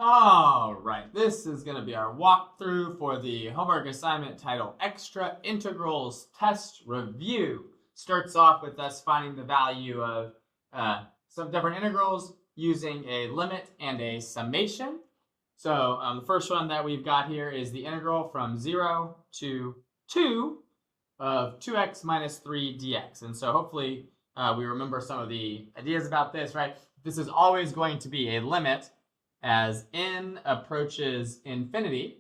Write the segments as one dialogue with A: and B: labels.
A: All right, this is going to be our walkthrough for the homework assignment titled Extra Integrals Test Review. Starts off with us finding the value of some different integrals using a limit and a summation. So the first one that we've got here is the integral from 0 to 2 of 2x minus 3 dx. And so hopefully we remember some of the ideas about this, right? This is always going to be a limit as n approaches infinity.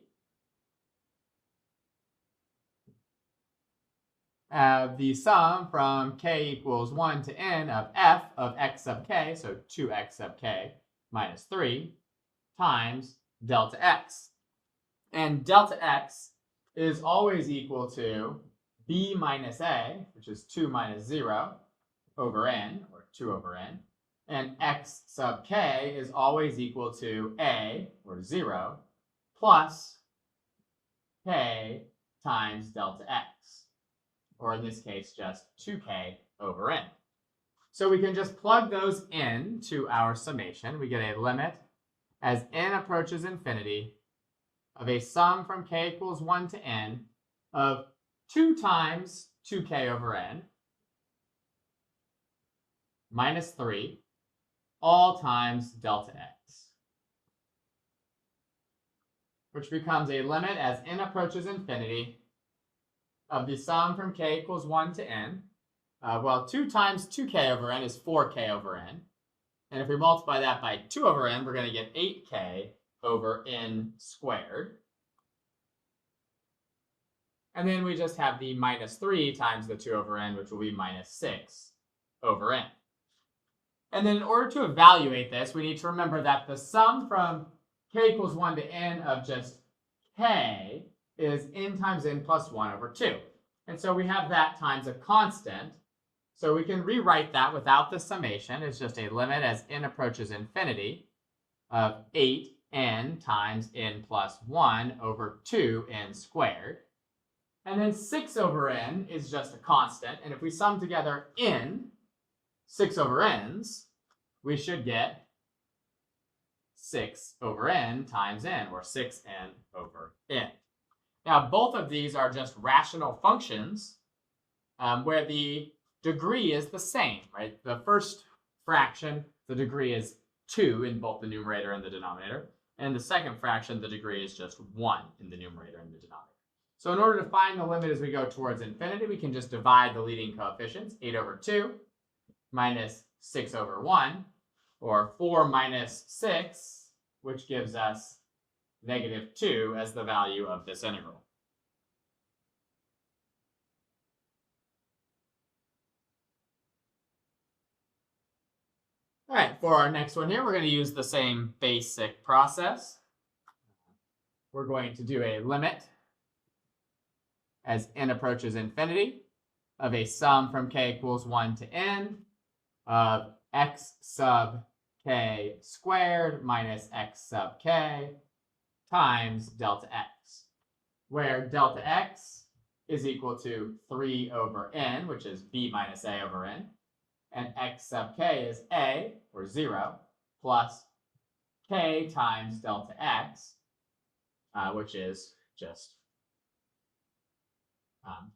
A: The sum from k equals 1 to n of f of x sub k, so 2x sub k minus 3, times delta x. And delta x is always equal to b minus a, which is 2 minus 0 over n, or 2 over n. And x sub k is always equal to a, or 0, plus k times delta x, or in this case, just 2k over n. So we can just plug those in to our summation. We get a limit as n approaches infinity of a sum from k equals 1 to n of 2 times 2k over n minus 3 all times delta x, which becomes a limit as n approaches infinity of the sum from k equals 1 to n. 2 times 2k over n is 4k over n. And if we multiply that by 2 over n, we're going to get 8k over n squared. And then we just have the minus 3 times the 2 over n, which will be minus 6 over n. And then in order to evaluate this, we need to remember that the sum from k equals 1 to n of just k is n times n plus 1 over 2. And so we have that times a constant. So we can rewrite that without the summation. It's just a limit as n approaches infinity of 8n times n plus 1 over 2n squared. And then 6 over n is just a constant. And if we sum together n, 6 over n's, we should get 6 over n times n, or 6n over n. Now, both of these are just rational functions where the degree is the same, right? The first fraction, the degree is 2 in both the numerator and the denominator. And the second fraction, the degree is just 1 in the numerator and the denominator. So in order to find the limit as we go towards infinity, we can just divide the leading coefficients, 8 over 2 minus 6 over 1, or 4 minus 6, which gives us negative 2 as the value of this integral. All right, for our next one here, we're going to use the same basic process. We're going to do a limit as n approaches infinity of a sum from k equals 1 to n of x sub k squared minus x sub k times delta x, where delta x is equal to 3 over n, which is b minus a over n, and x sub k is a, or 0, plus k times delta x, which is just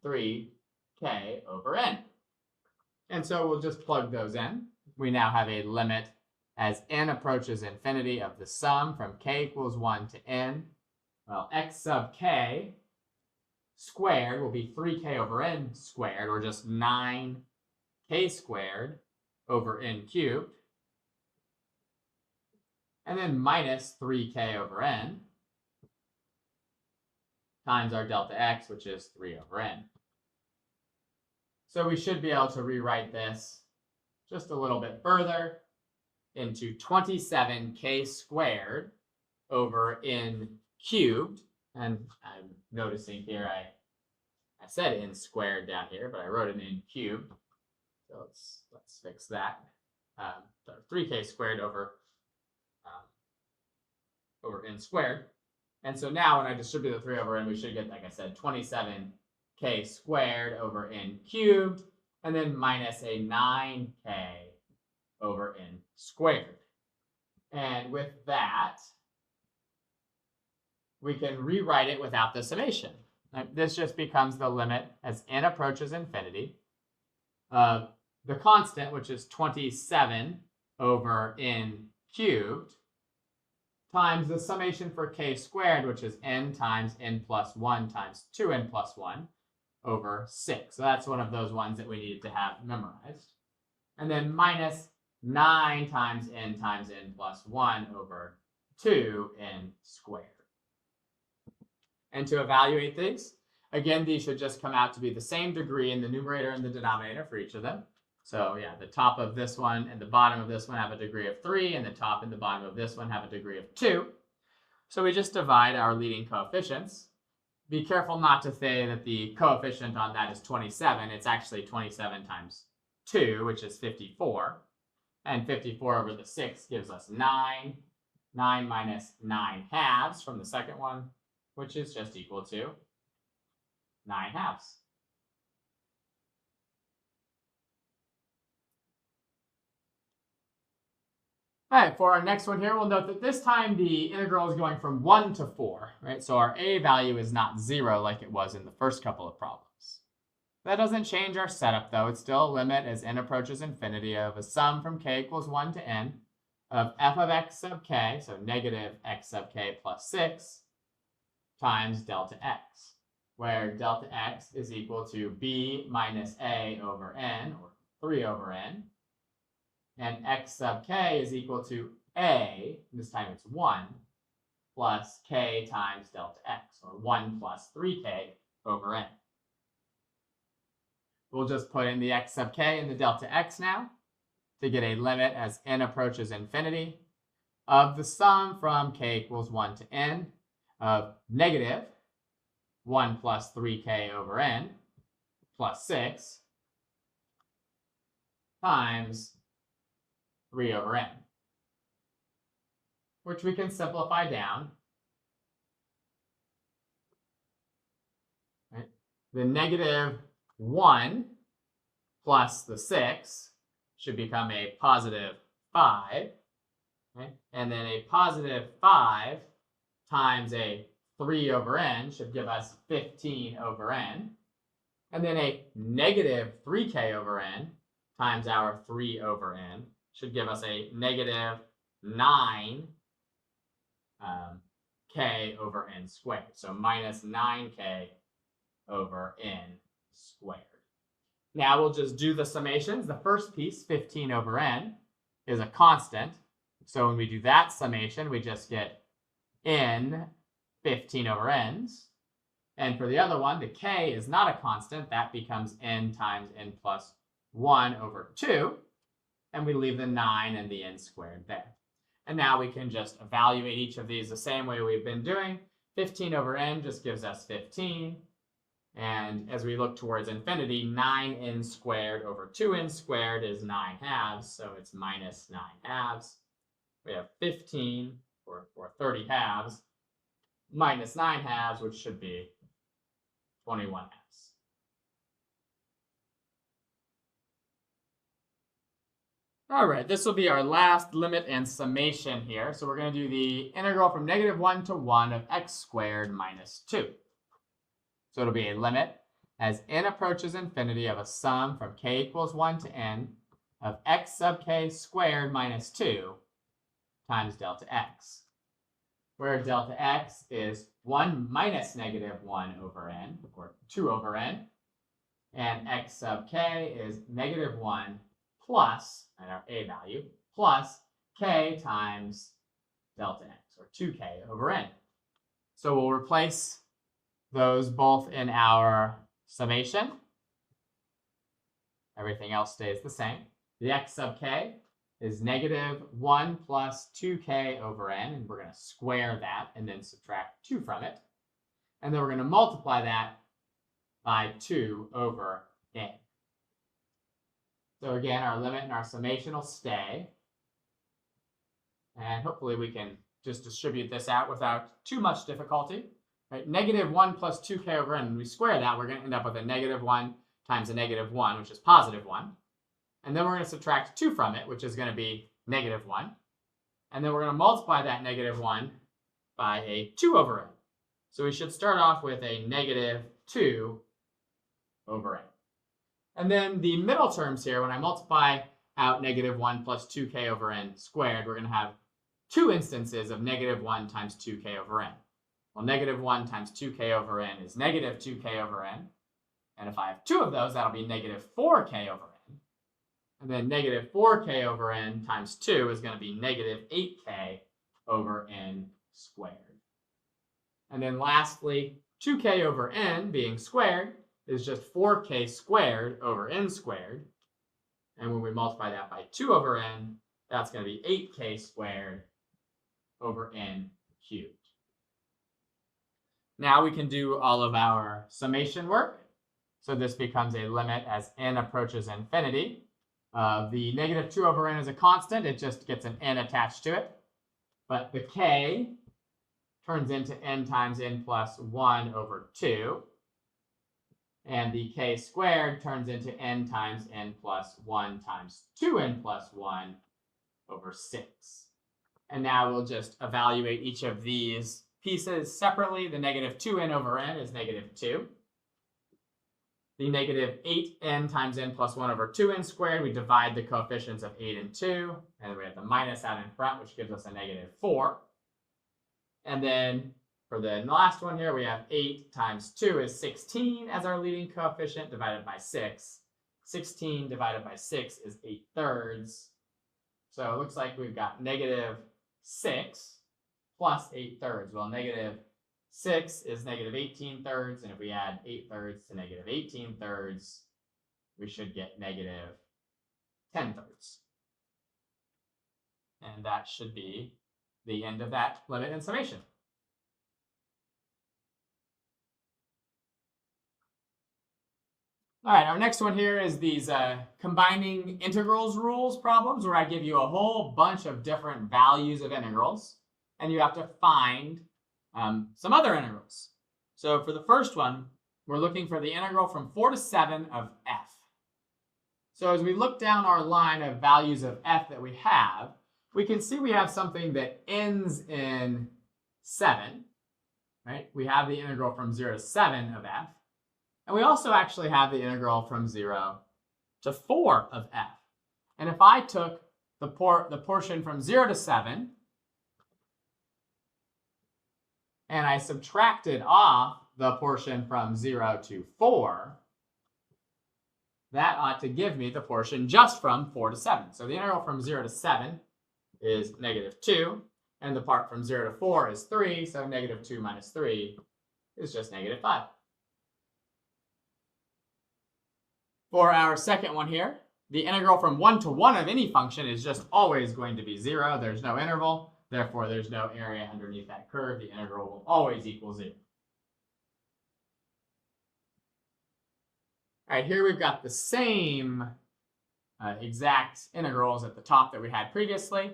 A: 3k over n. And so we'll just plug those in. We now have a limit as n approaches infinity of the sum from k equals 1 to n. Well, x sub k squared will be 3k over n squared, or just 9k squared over n cubed. And then minus 3k over n times our delta x, which is 3 over n. So we should be able to rewrite this just a little bit further into 27k squared over n cubed. And I'm noticing here I said n squared down here, but I wrote it in cubed. So let's fix that. 3k squared over n squared. And so now when I distribute the 3 over n, we should get, like I said, 27k squared over n cubed, and then minus a 9k over n squared. And with that, we can rewrite it without the summation. This just becomes the limit as n approaches infinity of the constant, which is 27 over n cubed, times the summation for k squared, which is n times n plus 1 times 2n plus 1 over 6. So that's one of those ones that we needed to have memorized. And then minus 9 times n plus 1 over 2n squared. And to evaluate these, again, these should just come out to be the same degree in the numerator and the denominator for each of them. So yeah, the top of this one and the bottom of this one have a degree of 3, and the top and the bottom of this one have a degree of 2. So we just divide our leading coefficients. Be careful not to say that the coefficient on that is 27. It's actually 27 times 2, which is 54. And 54 over the 6 gives us 9. 9 minus 9 halves from the second one, which is just equal to 9 halves. All right, for our next one here, we'll note that this time the integral is going from 1 to 4, right? So our a value is not 0 like it was in the first couple of problems. That doesn't change our setup, though. It's still a limit as n approaches infinity of a sum from k equals 1 to n of f of x sub k, so negative x sub k plus 6, times delta x, where delta x is equal to b minus a over n, or 3 over n, and x sub k is equal to a, this time it's 1, plus k times delta x, or 1 plus 3k over n. We'll just put in the x sub k and the delta x now to get a limit as n approaches infinity of the sum from k equals 1 to n of negative 1 plus 3k over n plus 6 times 3 over n, which we can simplify down. Right? The negative 1 plus the 6 should become a positive 5. Right? And then a positive 5 times a 3 over n should give us 15 over n. And then a negative 3k over n times our 3 over n should give us a negative 9 k over n squared. So minus 9k over n squared. Now we'll just do the summations. The first piece, 15 over n, is a constant. So when we do that summation, we just get n 15 over n's. And for the other one, the k is not a constant. That becomes n times n plus 1 over 2. And we leave the 9 and the n squared there. And now we can just evaluate each of these the same way we've been doing. 15 over n just gives us 15. And as we look towards infinity, 9n squared over 2n squared is 9 halves. So it's minus 9 halves. We have 15, or 30 halves, minus 9 halves, which should be 21 halves. All right, this will be our last limit and summation here. So we're going to do the integral from negative 1 to 1 of x squared minus 2. So it'll be a limit as n approaches infinity of a sum from k equals 1 to n of x sub k squared minus 2 times delta x, where delta x is 1 minus negative 1 over n, or 2 over n, and x sub k is negative 1 plus, and our a value, plus k times delta x, or 2k over n. So we'll replace those both in our summation. Everything else stays the same. The x sub k is negative 1 plus 2k over n, and we're going to square that and then subtract 2 from it. And then we're going to multiply that by 2 over n. So again, our limit and our summation will stay. And hopefully we can just distribute this out without too much difficulty. Right? Negative 1 plus 2k over n, when we square that, we're going to end up with a negative 1 times a negative 1, which is positive 1. And then we're going to subtract 2 from it, which is going to be negative 1. And then we're going to multiply that negative 1 by a 2 over n. So we should start off with a negative 2 over n. And then the middle terms here, when I multiply out negative 1 plus 2k over n squared, we're going to have two instances of negative 1 times 2k over n. Well, negative 1 times 2k over n is negative 2k over n. And if I have two of those, that'll be negative 4k over n. And then negative 4k over n times 2 is going to be negative 8k over n squared. And then lastly, 2k over n being squared is just 4k squared over n squared. And when we multiply that by 2 over n, that's going to be 8k squared over n cubed. Now we can do all of our summation work. So this becomes a limit as n approaches infinity. The negative 2 over n is a constant. It just gets an n attached to it. But the k turns into n times n plus 1 over 2. And the k squared turns into n times n plus 1 times 2n plus 1 over 6. And now we'll just evaluate each of these pieces separately. The negative 2n over n is negative 2. The negative 8n times n plus 1 over 2n squared, we divide the coefficients of 8 and 2. And then we have the minus out in front, which gives us a negative 4. And then for the last one here, we have 8 times 2 is 16 as our leading coefficient divided by 6. 16 divided by 6 is 8/3. So it looks like we've got negative 6 plus 8/3. Well, negative 6 is negative 18/3. And if we add 8/3 to negative 18/3, we should get negative 10/3. And that should be the end of that limit and summation. All right, our next one here is these combining integrals rules problems, where I give you a whole bunch of different values of integrals, and you have to find some other integrals. So for the first one, we're looking for the integral from 4 to 7 of f. So as we look down our line of values of f that we have, we can see we have something that ends in 7, right? We have the integral from 0 to 7 of f. And we also actually have the integral from 0 to 4 of f. And if I took the portion from 0 to 7 and I subtracted off the portion from 0 to 4, that ought to give me the portion just from 4 to 7. So the integral from 0 to 7 is negative 2, and the part from 0 to 4 is 3, so negative 2 minus 3 is just negative 5. For our second one here, the integral from 1 to 1 of any function is just always going to be 0. There's no interval, therefore there's no area underneath that curve. The integral will always equal 0. All right, here we've got the same exact integrals at the top that we had previously.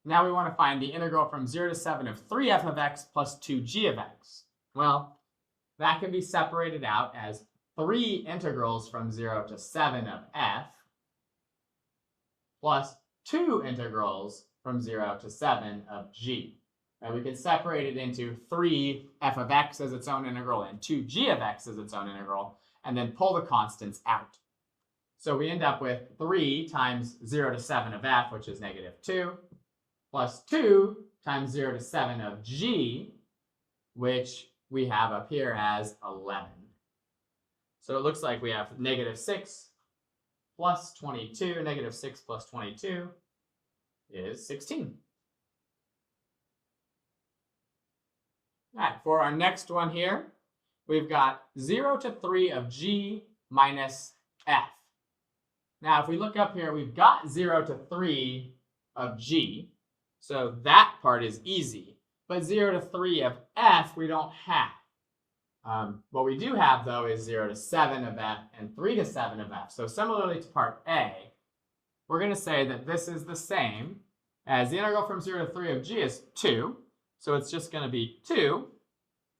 A: Now we want to find the integral from 0 to 7 of 3f of x plus 2g of x. Well, that can be separated out as 3 integrals from 0 to 7 of f plus 2 integrals from 0 to 7 of g. And we can separate it into 3 f of x as its own integral and 2g of x as its own integral, and then pull the constants out. So we end up with 3 times 0 to 7 of f, which is negative 2, plus 2 times 0 to 7 of g, which we have up here as 11. So it looks like we have negative 6 plus 22. Negative 6 plus 22 is 16. All right, for our next one here, we've got 0 to 3 of g minus f. Now, if we look up here, we've got 0 to 3 of g. So that part is easy. But 0 to 3 of f, we don't have. What we do have, though, is 0 to 7 of f and 3 to 7 of f. So similarly to part A, we're going to say that this is the same as the integral from 0 to 3 of g is 2. So it's just going to be 2.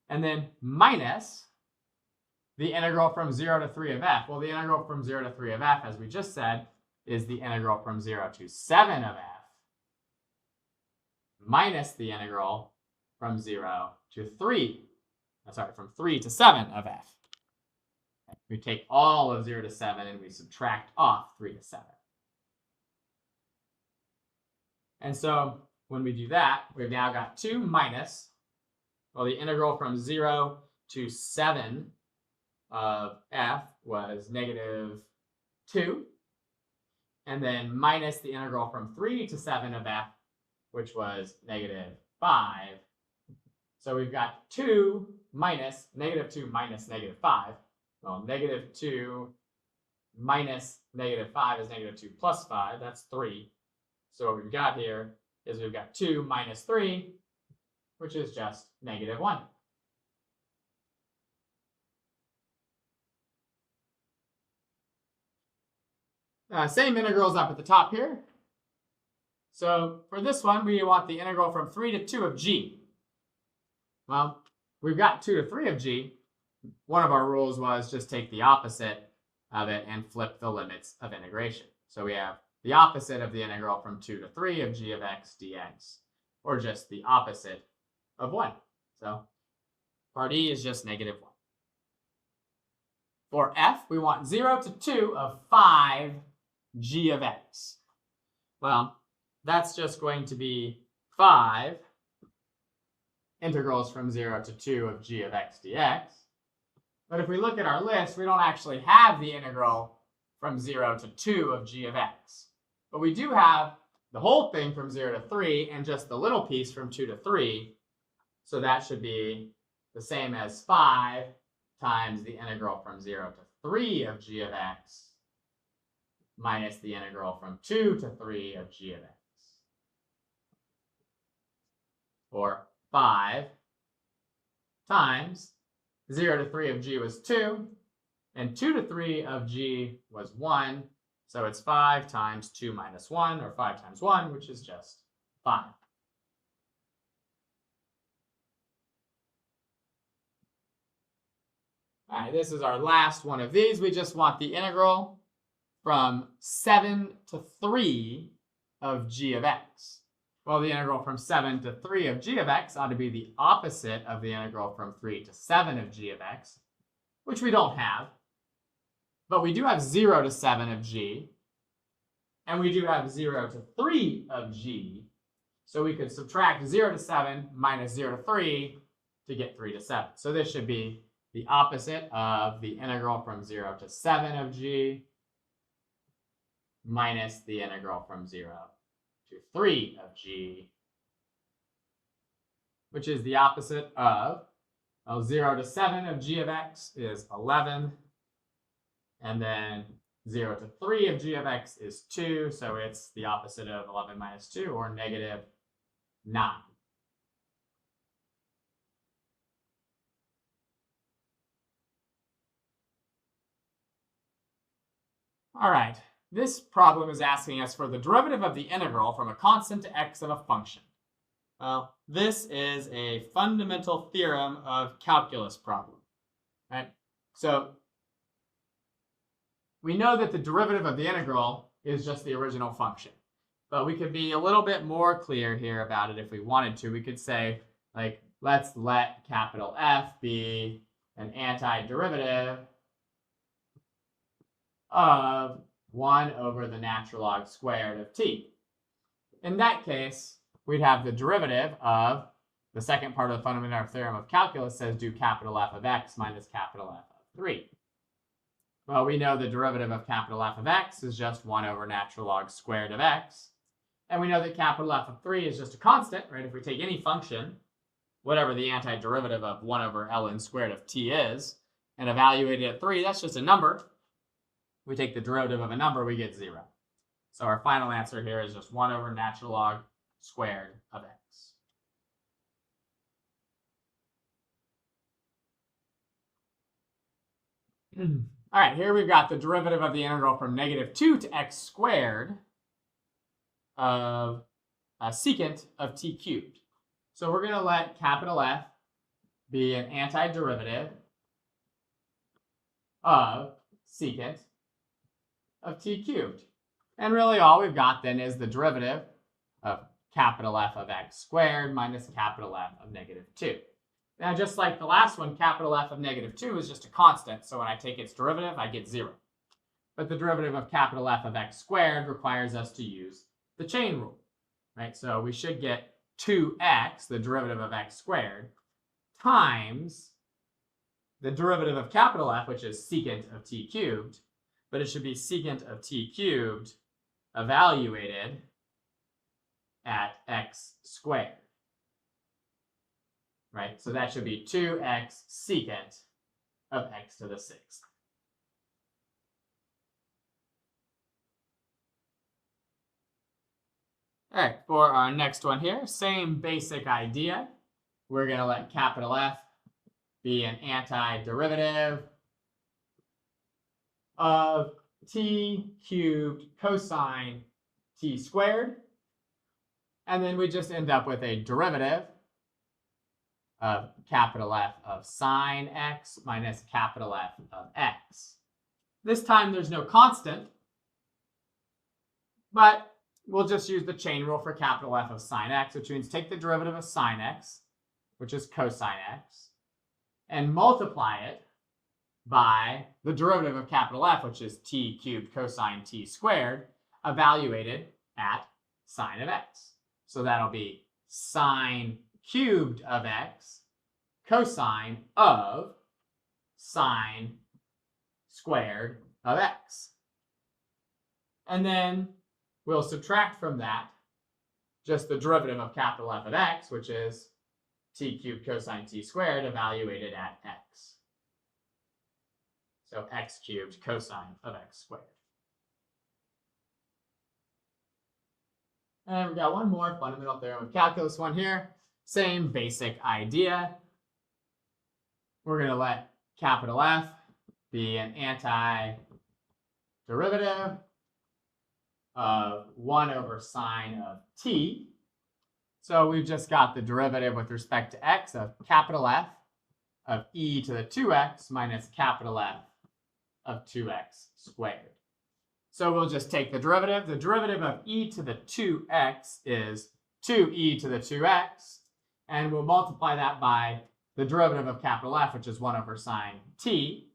A: And then minus the integral from 0 to 3 of f. Well, the integral from 0 to 3 of f, as we just said, is the integral from 0 to 7 of f minus the integral from 0 to 3 from 3 to 7 of f. We take all of 0 to 7 and we subtract off 3 to 7. And so when we do that, we've now got 2 minus, well, the integral from 0 to 7 of f was negative 2. And then minus the integral from 3 to 7 of f, which was negative 5. So we've got 2 minus negative 2 minus negative 5. Well, negative 2 minus negative 5 is negative 2 plus 5. That's 3. So what we've got here is we've got 2 minus 3, which is just negative 1. Same integrals up at the top here. So for this one, we want the integral from 3 to 2 of g. Well, we've got 2 to 3 of g. One of our rules was just take the opposite of it and flip the limits of integration. So we have the opposite of the integral from 2 to 3 of g of x dx, or just the opposite of 1. So part E is just negative 1. For f, we want 0 to 2 of 5 g of x. Well, that's just going to be 5 integrals from 0 to 2 of g of x dx. But if we look at our list, we don't actually have the integral from 0 to 2 of g of x. But we do have the whole thing from 0 to 3 and just the little piece from 2 to 3. So that should be the same as 5 times the integral from 0 to 3 of g of x minus the integral from 2 to 3 of g of x. Or 5 times 0 to 3 of g was 2, and 2 to 3 of g was 1. So it's 5 times 2 minus 1, or 5 times 1, which is just 5. All right, this is our last one of these. We just want the integral from 7 to 3 of g of x. Well, the integral from 7 to 3 of g of x ought to be the opposite of the integral from 3 to 7 of g of x, which we don't have. But we do have 0 to 7 of g, and we do have 0 to 3 of g. So we could subtract 0 to 7 minus 0 to 3 to get 3 to 7. So this should be the opposite of the integral from 0 to 7 of g minus the integral from 0 to 3 of g, which is the opposite of 0 to 7 of g of x is 11. And then 0 to 3 of g of x is 2, so it's the opposite of 11 minus 2, or negative 9. All right, this problem is asking us for the derivative of the integral from a constant to x of a function. Well, this is a fundamental theorem of calculus problem, right? So we know that the derivative of the integral is just the original function. But we could be a little bit more clear here about it if we wanted to. We could say, like, let's let capital F be an antiderivative of 1 over the natural log squared of t. In that case, we'd have the derivative of the second part of the fundamental theorem of calculus says do capital F of x minus capital F of 3. Well, we know the derivative of capital F of x is just 1 over natural log squared of x. And we know that capital F of 3 is just a constant, right? If we take any function, whatever the antiderivative of 1 over ln squared of t is, and evaluate it at 3, that's just a number. We take the derivative of a number, we get 0. So our final answer here is just 1 over natural log squared of x. All right, here we've got the derivative of the integral from negative 2 to x squared of secant of t cubed. So we're going to let capital F be an antiderivative of secant of t cubed. And really all we've got then is the derivative of capital F of x squared minus capital F of negative 2. Now, just like the last one, capital F of -2 is just a constant. So when I take its derivative, I get 0. But the derivative of capital F of x squared requires us to use the chain rule, right? So we should get 2x, the derivative of x squared, times the derivative of capital F, which is secant of t cubed, but it should be secant of t cubed evaluated at x squared, right? So that should be 2x secant of x to the 6th. All right, for our next one here, same basic idea. We're going to let capital F be an antiderivative of t cubed cosine t squared. And then we just end up with a derivative of capital F of sine x minus capital F of x. This time there's no constant, but we'll just use the chain rule for capital F of sine x, which means take the derivative of sine x, which is cosine x, and multiply it by the derivative of capital F, which is t cubed cosine t squared, evaluated at sine of x. So that'll be sine cubed of x cosine of sine squared of x. And then we'll subtract from that just the derivative of capital F of x, which is t cubed cosine t squared evaluated at x. So x cubed cosine of x squared. And we've got one more fundamental theorem of calculus one here. Same basic idea. We're going to let capital F be an antiderivative of 1 over sine of t. So we've just got the derivative with respect to x of capital F of e to the 2x minus capital F of 2x squared. So we'll just take the derivative. The derivative of e to the 2x is 2e to the 2x. And we'll multiply that by the derivative of capital F, which is 1 over sine t,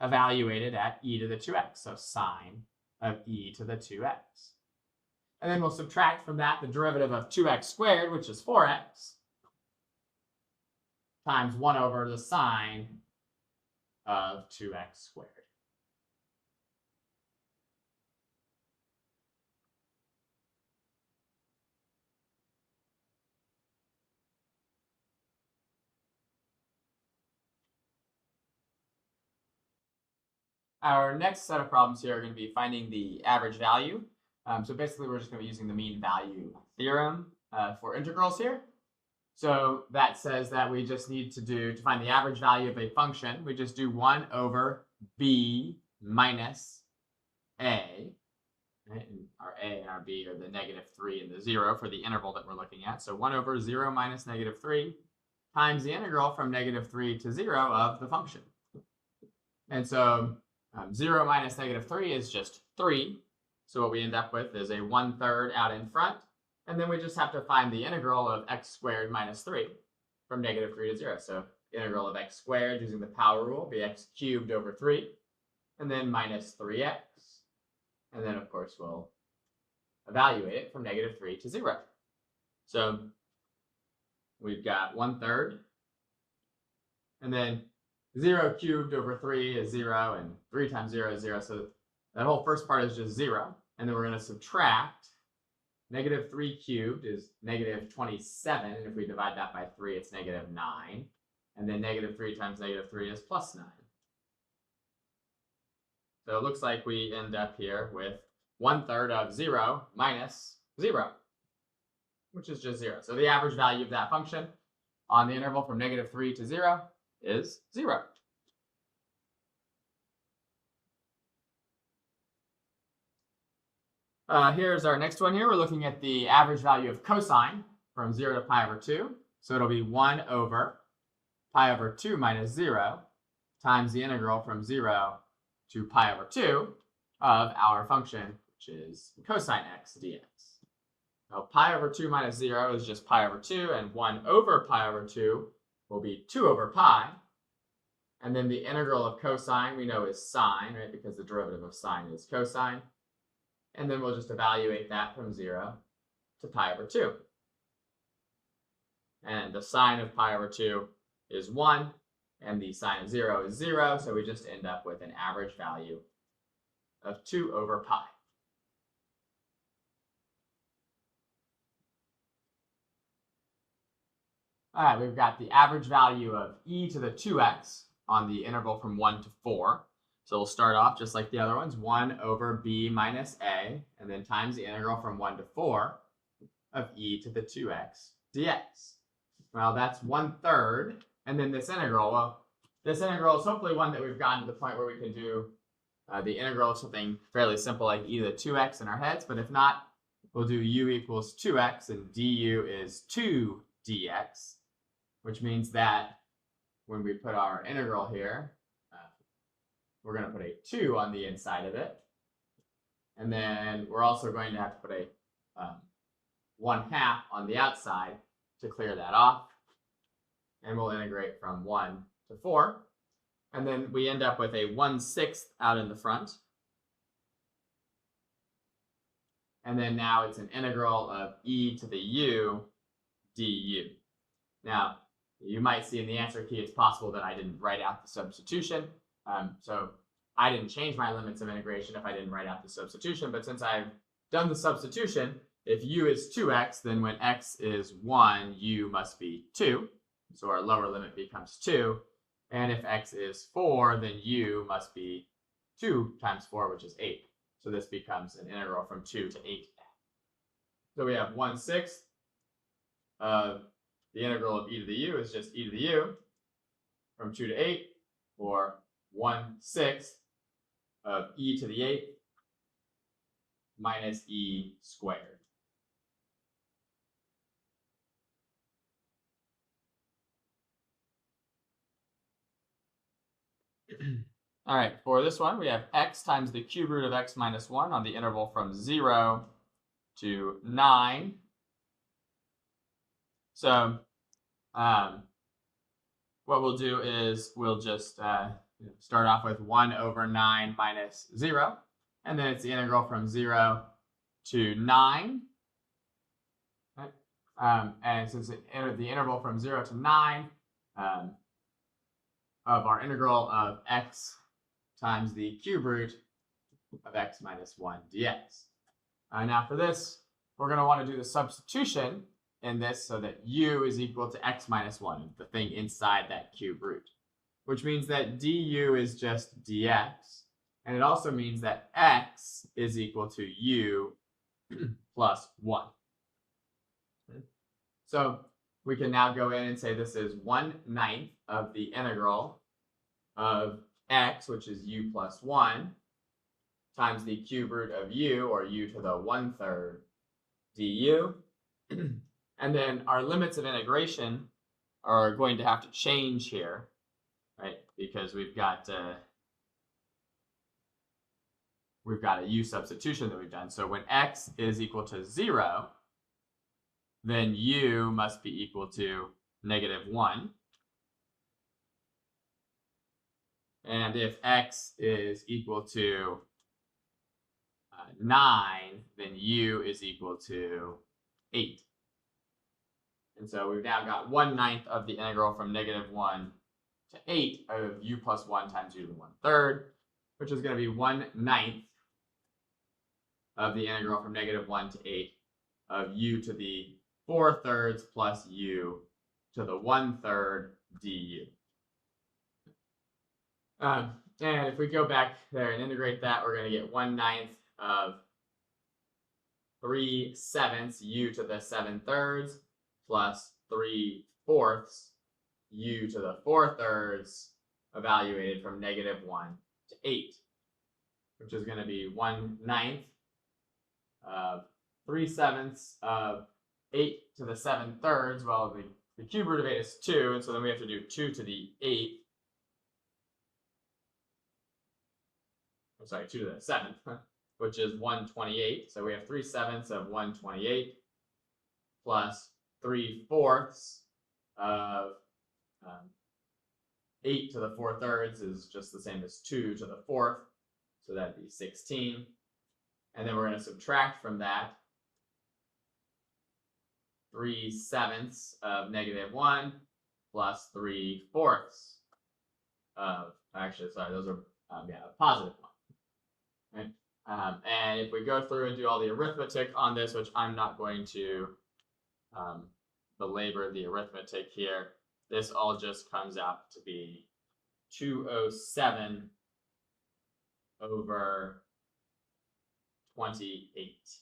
A: evaluated at e to the 2x. So sine of e to the 2x. And then we'll subtract from that the derivative of 2x squared, which is 4x, times 1 over the sine of 2x squared. Our next set of problems here are going to be finding the average value. So basically, we're just going to be using the mean value theorem for integrals here. So that says that we just need to find the average value of a function. We just do 1 over b minus a. Right? And our a and our b are the -3 and the 0 for the interval that we're looking at. So 1 over 0 minus -3 times the integral from -3 to 0 of the function. And so 0 minus -3 is just 3. So what we end up with is a 1/3 out in front. And then we just have to find the integral of x squared minus 3 from -3 to 0. So integral of x squared using the power rule will be x cubed over 3. And then minus 3x. And then, of course, we'll evaluate it from -3 to 0. So we've got 1/3. And then 0 cubed over 3 is 0, and 3 times 0 is 0. So that whole first part is just 0. And then we're going to subtract. -3 cubed is -27. And if we divide that by 3, it's -9. And then -3 times -3 is +9. So it looks like we end up here with 1/3 of 0 minus 0, which is just 0. So the average value of that function on the interval from -3 to 0 is 0. Here's our next one here. We're looking at the average value of cosine from 0 to pi over 2. So it'll be 1 over pi over 2 minus 0 times the integral from 0 to pi over 2 of our function, which is cosine x dx. Now pi over 2 minus 0 is just pi over 2, and 1 over pi over 2 will be 2 over pi. And then the integral of cosine we know is sine, right? Because the derivative of sine is cosine. And then we'll just evaluate that from 0 to pi over 2. And the sine of pi over 2 is 1, and the sine of 0 is 0, so we just end up with an average value of 2 over pi. All right, we've got the average value of e to the 2x on the interval from 1 to 4. So we'll start off just like the other ones, 1 over b minus a, and then times the integral from 1 to 4 of e to the 2x dx. Well, that's 1/3. And then this integral, well, this integral is hopefully one that we've gotten to the point where we can do the integral of something fairly simple like e to the 2x in our heads. But if not, we'll do u equals 2x, and du is 2 dx, which means that when we put our integral here, we're going to put a 2 on the inside of it. And then we're also going to have to put a 1/2 on the outside to clear that off. And we'll integrate from 1 to 4. And then we end up with a 1/6 out in the front. And then now it's an integral of e to the u du. Now, you might see in the answer key, it's possible that I didn't write out the substitution. So I didn't change my limits of integration if I didn't write out the substitution. But since I've done the substitution, if u is 2x, then when x is 1, u must be 2. So our lower limit becomes 2. And if x is 4, then u must be 2 times 4, which is 8. So this becomes an integral from 2 to 8. So we have 1/6 of the integral of e to the u is just e to the u from 2 to 8, or 1/6 of e to the 8 minus e squared. All right, for this one, we have x times the cube root of x minus 1 on the interval from 0 to 9. So what we'll do is we'll just start off with 1 over 9 minus 0. And then it's the integral from 0 to 9. Right? And since it entered the interval from 0 to 9 of our integral of x times the cube root of x minus 1 dx. Now for this, we're going to want to do the substitution in this so that u is equal to x minus 1, the thing inside that cube root, which means that du is just dx, and it also means that x is equal to u plus 1. So we can now go in and say this is 1/9 of the integral of x, which is u plus 1, times the cube root of u, or u to the 1/3 du. And then our limits of integration are going to have to change here, right? Because we've got a u substitution that we've done. So when x is equal to 0, then u must be equal to -1. And if x is equal to 9, then u is equal to 8. And so we've now got 1/9 of the integral from -1 to 8 of u plus 1 times u to the 1/3, which is going to be 1/9 of the integral from -1 to 8 of u to the 4/3 plus u to the 1/3 du. And if we go back there and integrate that, we're going to get 1/9 of 3/7 u to the 7/3 plus 3/4 u to the 4/3 evaluated from -1 to 8, which is going to be 1/9 of 3/7 of 8 to the 7/3. Well, the cube root of 8 is 2, and so then we have to do 2 to the 8. I'm sorry, 2 to the 7th, which is 1/28. So we have 3/7 of 1/28 plus 3/4 of 8 to the 4/3 is just the same as 2 to the 4th, so that'd be 16. And then we're going to subtract from that 3/7 of -1 plus 3/4 of, actually, sorry, those are, a positive 1. Right? And if we go through and do all the arithmetic on this, which I'm not going to belabor the arithmetic here, this all just comes out to be 207 over 28.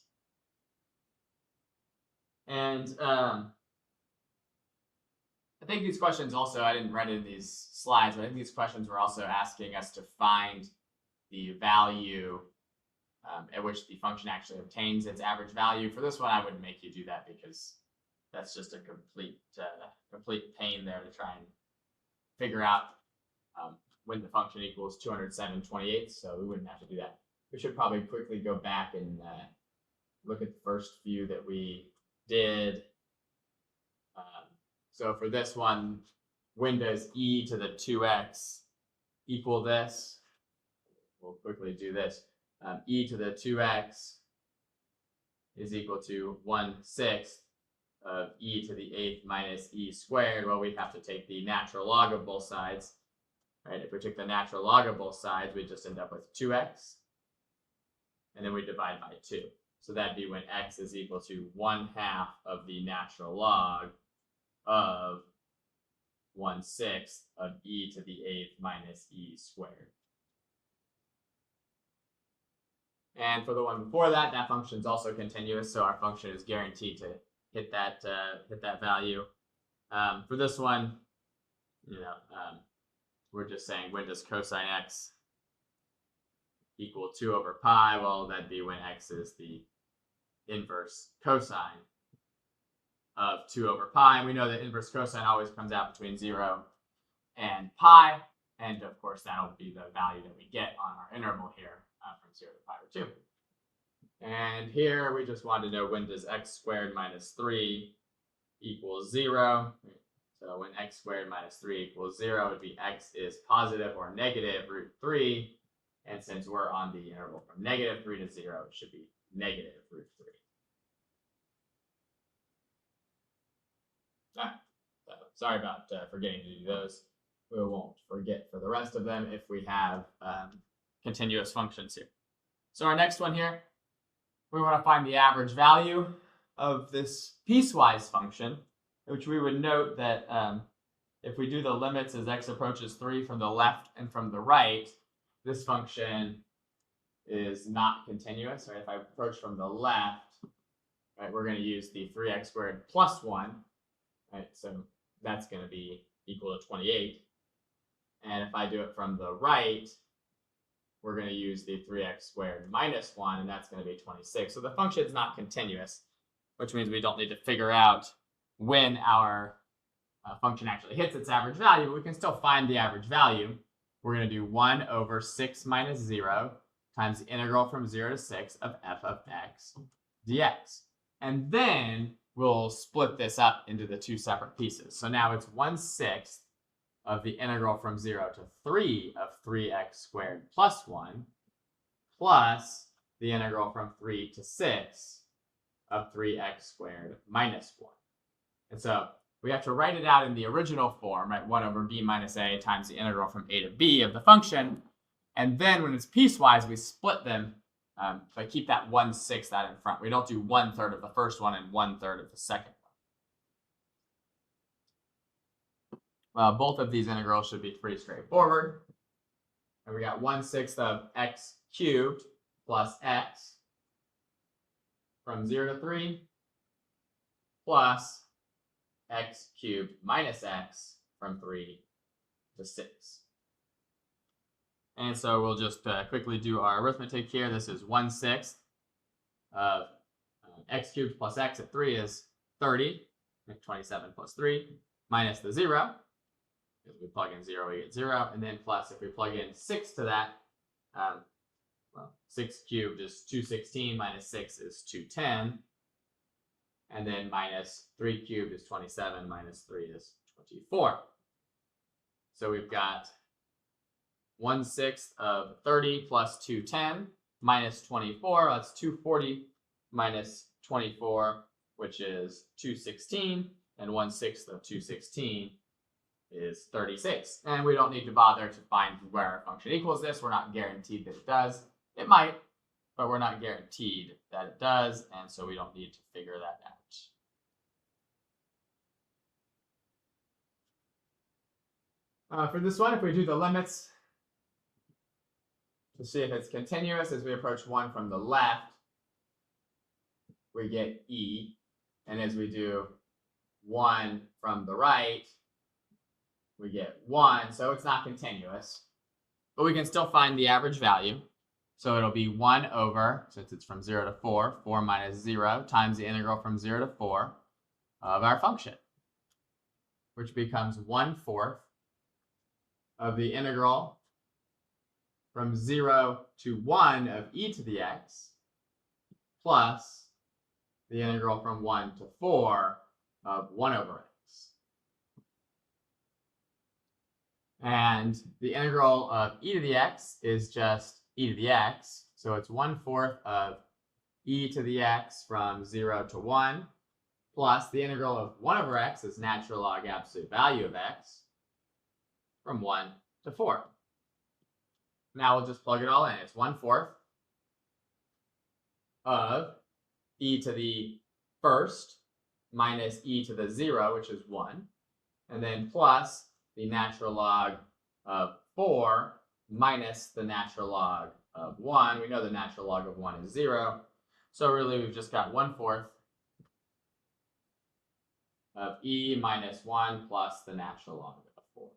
A: And I think these questions also, I didn't write it in these slides, but I think these questions were also asking us to find the value at which the function actually obtains its average value. For this one, I wouldn't make you do that because that's just a complete pain there to try and figure out when the function equals 207/28. So we wouldn't have to do that. We should probably quickly go back and look at the first few that we did. So for this one, when does e to the 2x equal this? We'll quickly do this. E to the 2x is equal to 1/6 of e to the 8th minus e squared. Well, we'd have to take the natural log of both sides. Right? If we took the natural log of both sides, we'd just end up with 2x. And then we divide by 2. So that'd be when x is equal to 1/2 of the natural log of 1/6 of e to the 8th minus e squared. And for the one before that, that function is also continuous, so our function is guaranteed to hit that value. For this one, we're just saying, when does cosine x equal 2 over pi? Well, that'd be when x is the inverse cosine of 2 over pi. And we know that inverse cosine always comes out between 0 and pi. And of course, that'll be the value that we get on our interval here from 0 to pi over 2. And here we just want to know, when does x squared minus 3 equals 0? So when x squared minus 3 equals 0, it would be x is positive or negative root 3. And since we're on the interval from -3 to 0, it should be negative root 3. Sorry about forgetting to do those. We won't forget for the rest of them if we have continuous functions here. So our next one here, we want to find the average value of this piecewise function, which we would note that if we do the limits as x approaches 3 from the left and from the right, this function is not continuous. Right? If I approach from the left, right, we're going to use the 3x squared plus 1. Right? So that's going to be equal to 28. And if I do it from the right, we're going to use the 3x squared minus 1, and that's going to be 26. So the function is not continuous, which means we don't need to figure out when our function actually hits its average value, but we can still find the average value. We're going to do 1 over 6 minus 0 times the integral from 0 to 6 of f of x dx. And then we'll split this up into the two separate pieces. So now it's 1/6 of the integral from 0 to 3 of 3x squared plus 1 plus the integral from 3 to 6 of 3x squared minus 1. And so we have to write it out in the original form, right? 1 over b minus a times the integral from a to b of the function. And then when it's piecewise, we split them. So I keep that 1/6 out in front. We don't do 1/3 of the first one and 1/3 of the second one. Both of these integrals should be pretty straightforward. And we got 1/6 of x cubed plus x from 0 to 3 plus x cubed minus x from 3 to 6. And so we'll just quickly do our arithmetic here. This is 1/6 of x cubed plus x at 3 is 30. 27 plus 3 minus the 0. If we plug in 0, we get 0. And then plus, if we plug in 6 to that, 6 cubed is 216 minus 6 is 210. And then minus 3 cubed is 27 minus 3 is 24. So we've got 1/6 of 30 plus 210 minus 24. That's 240 minus 24, which is 216. And 1/6 of 216 is 36. And we don't need to bother to find where our function equals this. We're not guaranteed that it does. It might, but we're not guaranteed that it does. And so we don't need to figure that out. For this one, if we do the limits to see if it's continuous as we approach 1 from the left, we get e. And as we do 1 from the right, we get 1. So it's not continuous. But we can still find the average value. So it'll be 1 over, since it's from 0 to 4, 4 minus 0 times the integral from 0 to 4 of our function, which becomes 1/4 of the integral from 0 to 1 of e to the x plus the integral from 1 to 4 of 1 over x. And the integral of e to the x is just e to the x. So it's 1/4 of e to the x from 0 to 1 plus the integral of 1 over x is natural log absolute value of x from 1 to 4. Now we'll just plug it all in. It's 1/4 of e to the first minus e to the 0, which is 1, and then plus the natural log of 4 minus the natural log of 1. We know the natural log of 1 is 0. So really we've just got 1/4 of e minus 1 plus the natural log of 4.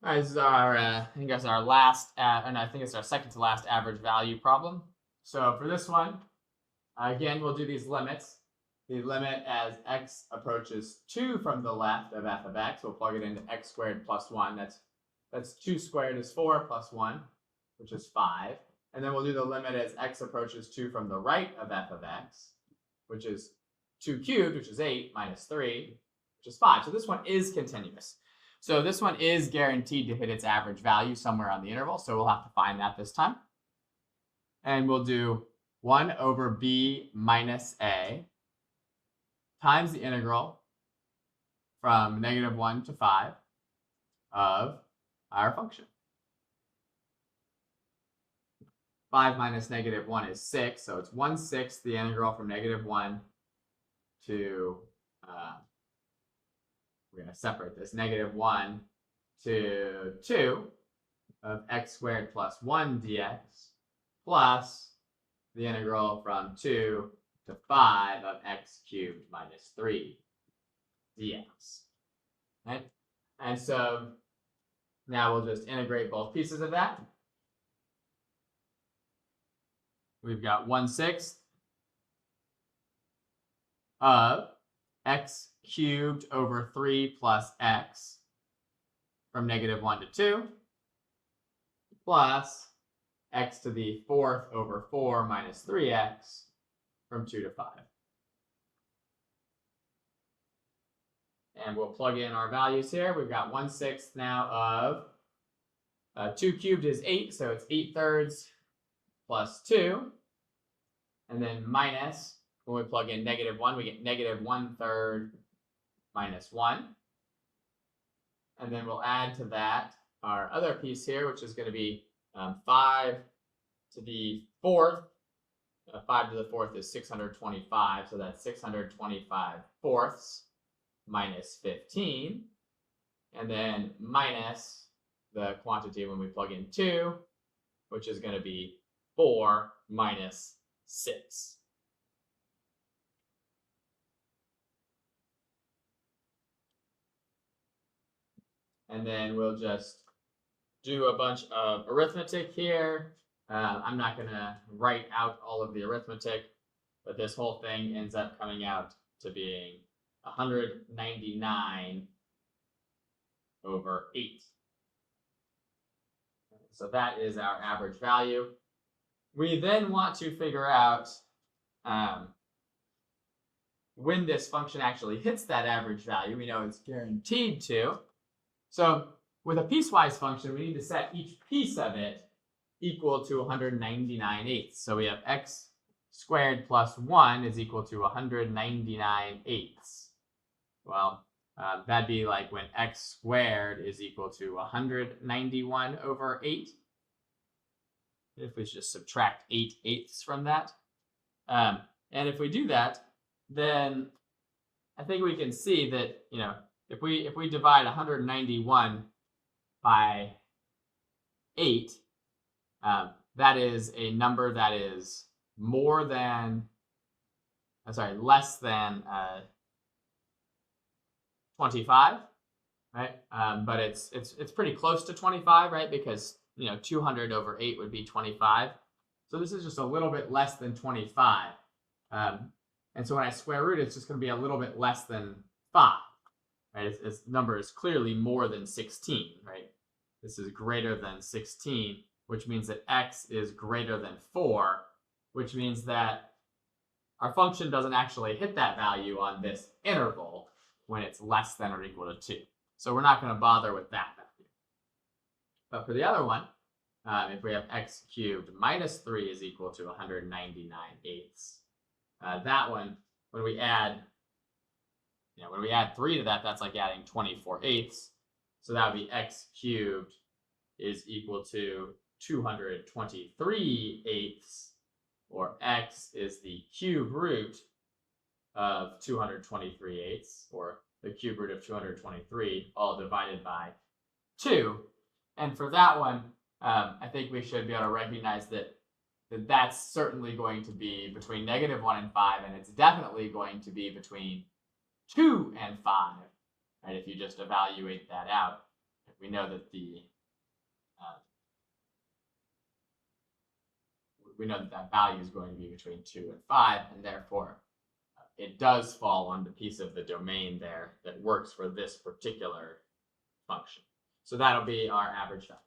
A: All right, this is our, I think it's our last, and I think it's our second to last average value problem. So for this one, again, we'll do these limits. The limit as x approaches 2 from the left of f of x, we'll plug it into x squared plus 1. That's 2 squared is 4 plus 1, which is 5. And then we'll do the limit as x approaches 2 from the right of f of x, which is 2 cubed, which is 8, minus 3, which is 5. So this one is continuous. So this one is guaranteed to hit its average value somewhere on the interval. So we'll have to find that this time. And we'll do 1 over b minus a times the integral from -1 to 5 of our function. 5 minus -1 is 6, so it's 1/6 the integral from -1 to, we're going to separate this, -1 to 2 of x squared plus 1 dx plus the integral from 2 to 5 of x cubed minus 3 dx. Right? And so now we'll just integrate both pieces of that. We've got 1/6 of x cubed over 3 plus x from -1 to 2 plus x to the 4th over 4 minus 3x from 2 to 5. And we'll plug in our values here. We've got 1/6 now of 2 cubed is 8, so it's 8/3 plus 2. And then minus, when we plug in -1, we get -1/3 minus 1. And then we'll add to that our other piece here, which is going to be 5 to the 4th. 5 to the 4th is 625, so that's 625 fourths minus 15. And then minus the quantity when we plug in 2, which is going to be 4 minus 6. And then we'll just do a bunch of arithmetic here. I'm not going to write out all of the arithmetic, but this whole thing ends up coming out to being 199 over 8. So that is our average value. we then want to figure out when this function actually hits that average value. We know it's guaranteed to. So with a piecewise function, we need to set each piece of it equal to 199/8. So we have x squared plus 1 is equal to 199/8. Well, that'd be like when x squared is equal to 191/8. If we just subtract 8/8 from that. And if we do that, then I think we can see that, if we divide 191 by 8, that is a number that is less than 25, right? But it's pretty close to 25, right? Because 200/8 would be 25. So this is just a little bit less than 25. And so when I square root, it's just going to be a little bit less than 5. Right? This number is clearly more than 16, right? This is greater than 16, which means that x is greater than 4, which means that our function doesn't actually hit that value on this interval when it's less than or equal to 2. So we're not going to bother with that value. But for the other one, if we have x cubed minus 3 is equal to 199/8, that one, when we add 3 to that, that's like adding 24/8. So that would be x cubed is equal to 223/8, or x is the cube root of 223/8, or the cube root of 223, all divided by 2. And for that one, I think we should be able to recognize that that's certainly going to be between -1 and 5, and it's definitely going to be between 2 and 5, right? If you just evaluate that out, we know that that value is going to be between 2 and 5, and therefore it does fall on the piece of the domain there that works for this particular function. So that'll be our average value.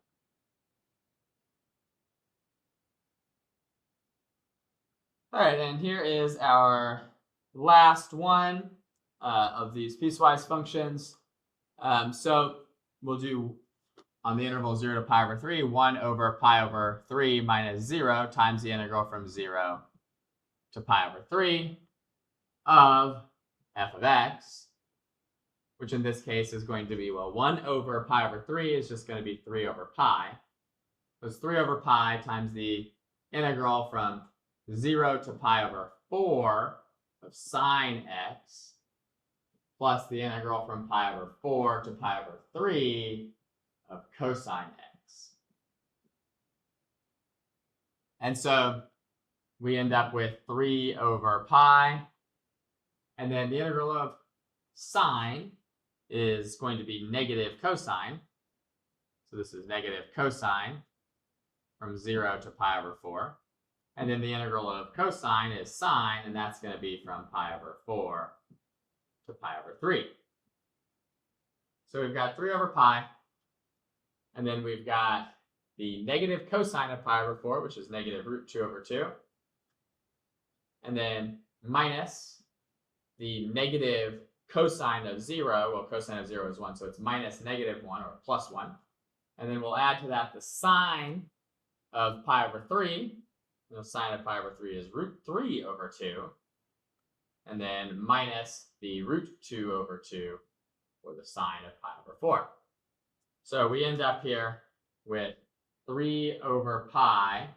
A: All right, and here is our last one of these piecewise functions. So we'll do, on the interval 0 to pi over 3, 1 over pi over 3 minus 0 times the integral from 0 to pi over 3 of f of x, which in this case is going to be, 1 over pi over 3 is just going to be 3 over pi. So it's 3 over pi times the integral from 0 to pi over 4 of sine x, plus the integral from pi over 4 to pi over 3 of cosine x. And so we end up with 3 over pi, and then the integral of sine is going to be negative cosine. So this is negative cosine from 0 to pi over 4. And then the integral of cosine is sine, and that's going to be from pi over 4 to pi over 3. So we've got 3 over pi, and then we've got the negative cosine of pi over 4, which is negative root 2 over 2. And then minus the negative cosine of 0. Well, cosine of 0 is 1, so it's minus negative 1 or plus 1. And then we'll add to that the sine of pi over 3. The sine of pi over 3 is root 3 over 2. And then minus the root 2 over 2 for the sine of pi over 4. So we end up here with 3 over pi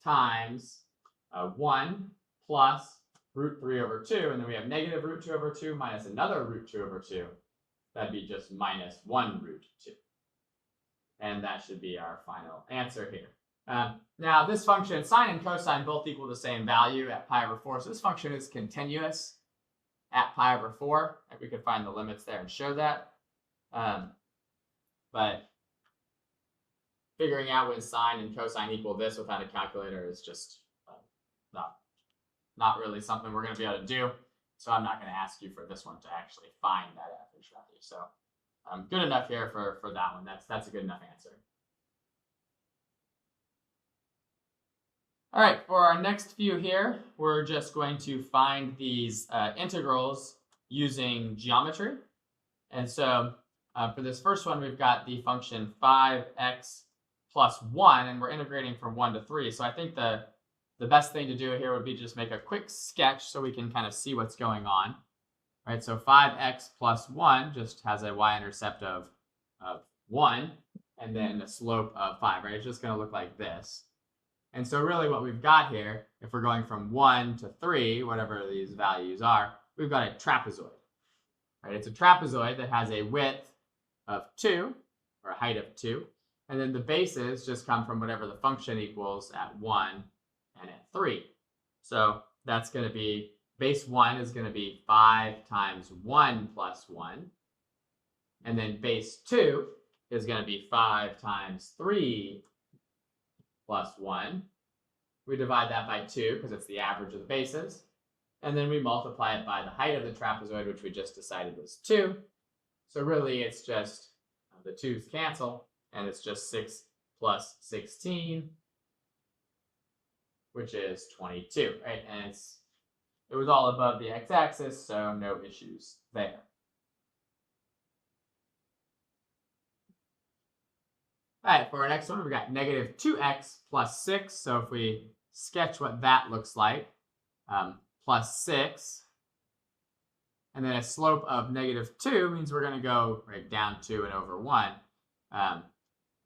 A: times 1 plus root 3 over 2. And then we have negative root 2 over 2 minus another root 2 over 2. That'd be just minus 1 root 2. And that should be our final answer here. Now this function, sine and cosine both equal the same value at pi over 4. So this function is continuous at pi over 4. And we could find the limits there and show that. But figuring out when sine and cosine equal this without a calculator is just not really something we're going to be able to do. So I'm not going to ask you for this one to actually find that average value. So good enough here for that one. That's a good enough answer. All right, for our next few here, we're just going to find these integrals using geometry. And so for this first one, we've got the function 5x plus 1, and we're integrating from 1 to 3. So I think the best thing to do here would be just make a quick sketch so we can kind of see what's going on. Right, so 5x plus 1 just has a y-intercept of 1, and then a slope of 5, right? It's just going to look like this. And so really what we've got here, if we're going from 1 to 3, whatever these values are, we've got a trapezoid. Right? It's a trapezoid that has a width of 2, or a height of 2, and then the bases just come from whatever the function equals at 1 and at 3. So that's going to be, base 1 is going to be 5 times 1 plus 1, and then base 2 is going to be 5 times 3 plus 1. We divide that by 2 because it's the average of the bases. And then we multiply it by the height of the trapezoid, which we just decided was 2. So really it's just the 2's cancel, and it's just 6 plus 16, which is 22, right? And it was all above the x-axis, so no issues there. All right, for our next one, we've got negative 2x plus 6. So if we sketch what that looks like, plus 6, and then a slope of negative 2 means we're going to go right down 2 and over 1.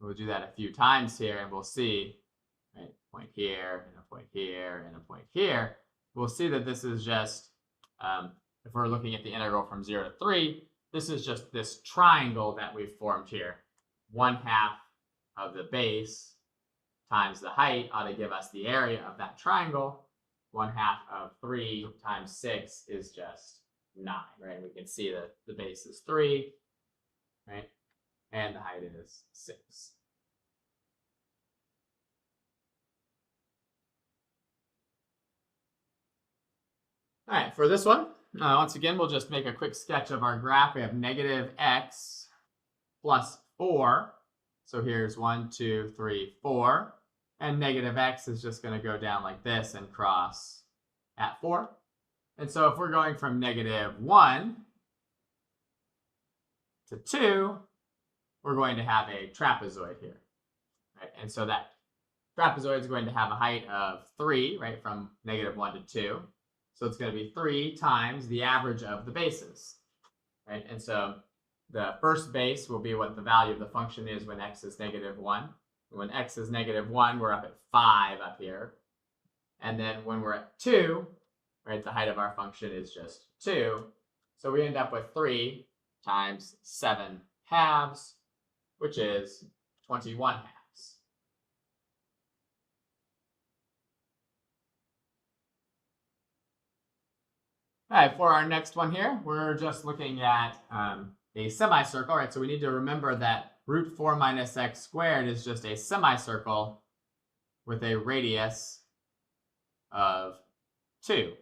A: We'll do that a few times here, and we'll see, right, point here, and a point here, and a point here. We'll see that this is just, if we're looking at the integral from 0 to 3, this is just this triangle that we've formed here. 1/2 of the base times the height ought to give us the area of that triangle. 1/2 of 3 times 6 is just 9, right? We can see that the base is 3, right? And the height is 6. All right, for this one, once again, we'll just make a quick sketch of our graph. We have negative x plus 4. So here's 1, 2, 3, 4. And negative x is just going to go down like this and cross at 4. And so if we're going from negative 1 to 2, we're going to have a trapezoid here. Right? And so that trapezoid is going to have a height of 3, right, from negative 1 to 2. So it's going to be 3 times the average of the bases. Right? And so the first base will be what the value of the function is when x is negative 1. When x is negative 1, we're up at 5 up here. And then when we're at 2, right, the height of our function is just 2. So we end up with 3 times 7/2, which is 21/2. All right, for our next one here, we're just looking at a semicircle, right? So we need to remember that root 4 minus x squared is just a semicircle with a radius of 2.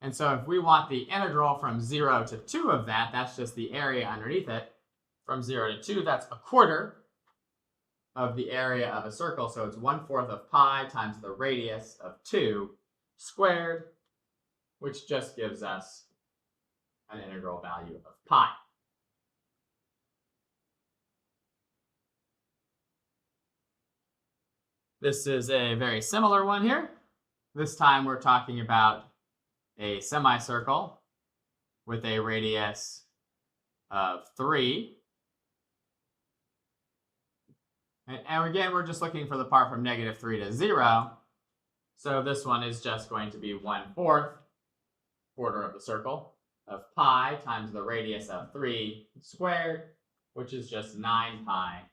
A: And so if we want the integral from 0 to 2 of that, that's just the area underneath it. From 0 to 2, that's 1/4 of the area of a circle. So it's 1/4 of pi times the radius of 2 squared, which just gives us an integral value of pi. This is a very similar one here. This time we're talking about a semicircle with a radius of 3. And again, we're just looking for the part from negative 3 to 0. So this one is just going to be 1/4, quarter of the circle, of pi times the radius of 3 squared, which is just 9 pi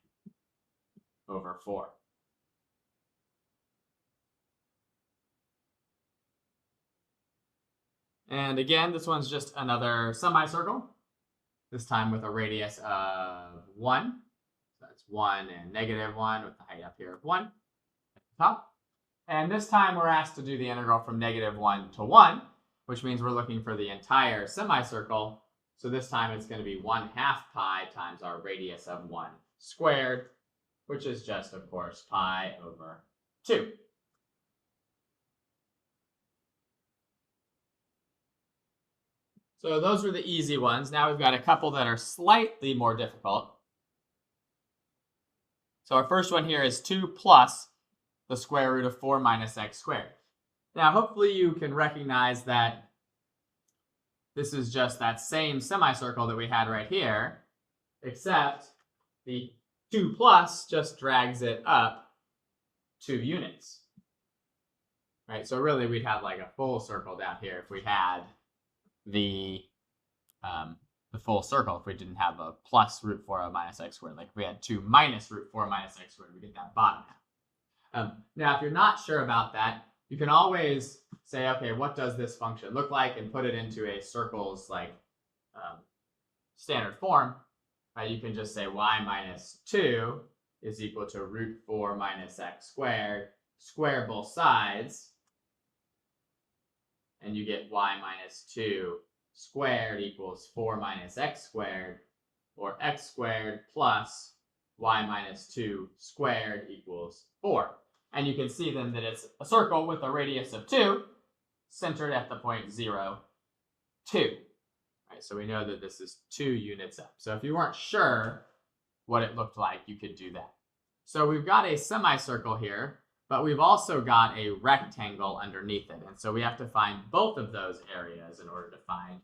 A: over 4. And again, this one's just another semicircle, this time with a radius of 1. So that's 1 and negative 1 with the height up here of 1 at the top. And this time we're asked to do the integral from negative 1 to 1, which means we're looking for the entire semicircle. So this time it's going to be 1/2 pi times our radius of 1 squared, which is just, of course, pi over 2. So those were the easy ones. Now we've got a couple that are slightly more difficult. So our first one here is 2 plus the square root of 4 minus x squared. Now hopefully you can recognize that this is just that same semicircle that we had right here, except the 2 plus just drags it up 2 units. Right, so really we'd have like a full circle down here if we had the full circle, if we didn't have a plus root 4 minus x squared. Like if we had 2 minus root 4 minus x squared, we get that bottom half. Now if you're not sure about that, you can always say, okay, what does this function look like, and put it into a circle's like standard form. Right, you can just say y minus 2 is equal to root 4 minus x squared, square both sides, and you get y minus 2 squared equals 4 minus x squared, or x squared plus y minus 2 squared equals 4. And you can see then that it's a circle with a radius of 2, centered at the point 0, 2. Right, so we know that this is 2 units up. So if you weren't sure what it looked like, you could do that. So we've got a semicircle here, but we've also got a rectangle underneath it. And so we have to find both of those areas in order to find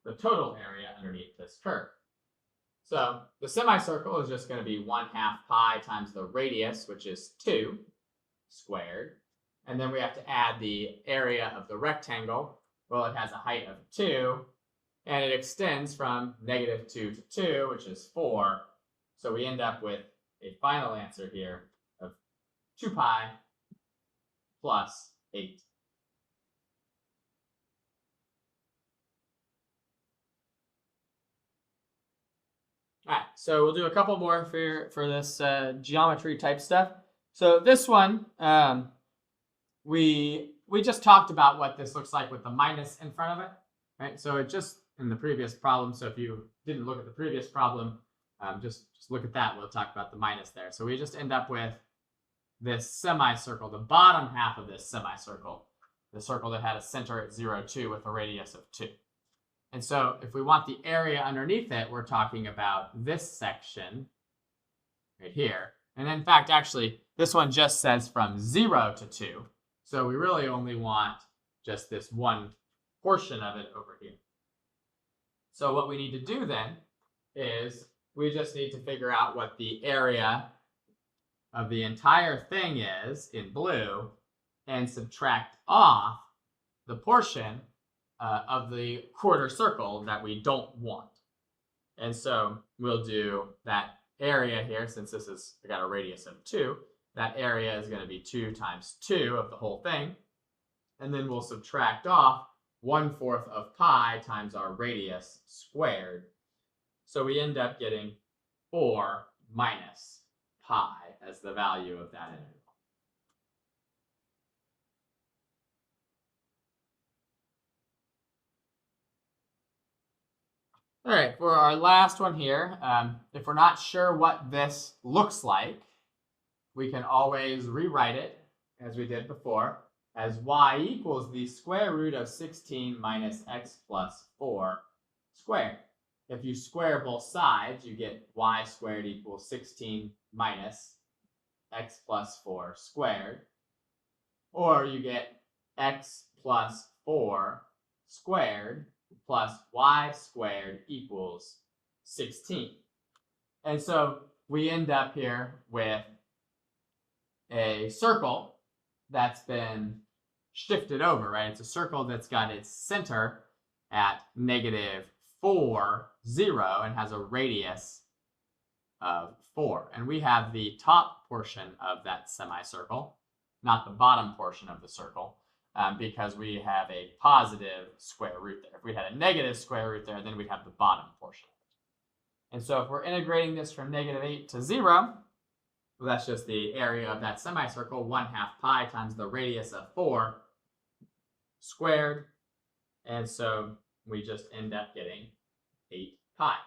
A: the total area underneath this curve. So the semicircle is just going to be 1/2 pi times the radius, which is 2 squared. And then we have to add the area of the rectangle. Well, it has a height of 2, and it extends from -2 to 2, which is 4. So we end up with a final answer here of 2 pi plus 8. All right, so we'll do a couple more for this geometry type stuff. So this one, we just talked about what this looks like with the minus in front of it, right? So it just in the previous problem. So if you didn't look at the previous problem, just look at that. We'll talk about the minus there. So we just end up with this semicircle, the bottom half of this semicircle, the circle that had a center at 0, 2 with a radius of 2. And so if we want the area underneath it, we're talking about this section right here. And in fact, actually, this one just says from 0 to 2. So we really only want just this one portion of it over here. So what we need to do then is we just need to figure out what the area of the entire thing is in blue and subtract off the portion of the quarter circle that we don't want. And so we'll do that area here, since this is got a radius of 2, that area is going to be 2 times 2 of the whole thing. And then we'll subtract off 1/4 of pi times our radius squared. So we end up getting 4 minus pi as the value of that integral. All right, for our last one here, if we're not sure what this looks like, we can always rewrite it, as we did before, as y equals the square root of 16 minus x plus 4 squared. If you square both sides, you get y squared equals 16 minus x plus 4 squared. Or you get x plus 4 squared plus y squared equals 16. And so we end up here with a circle that's been shifted over, right? It's a circle that's got its center at -4, 0, and has a radius of 4. And we have the top portion of that semicircle, not the bottom portion of the circle, because we have a positive square root there. If we had a negative square root there, then we'd have the bottom portion. And so if we're integrating this from -8 to 0, well, that's just the area of that semicircle, 1/2 pi times the radius of 4 squared. And so we just end up getting 8 pi.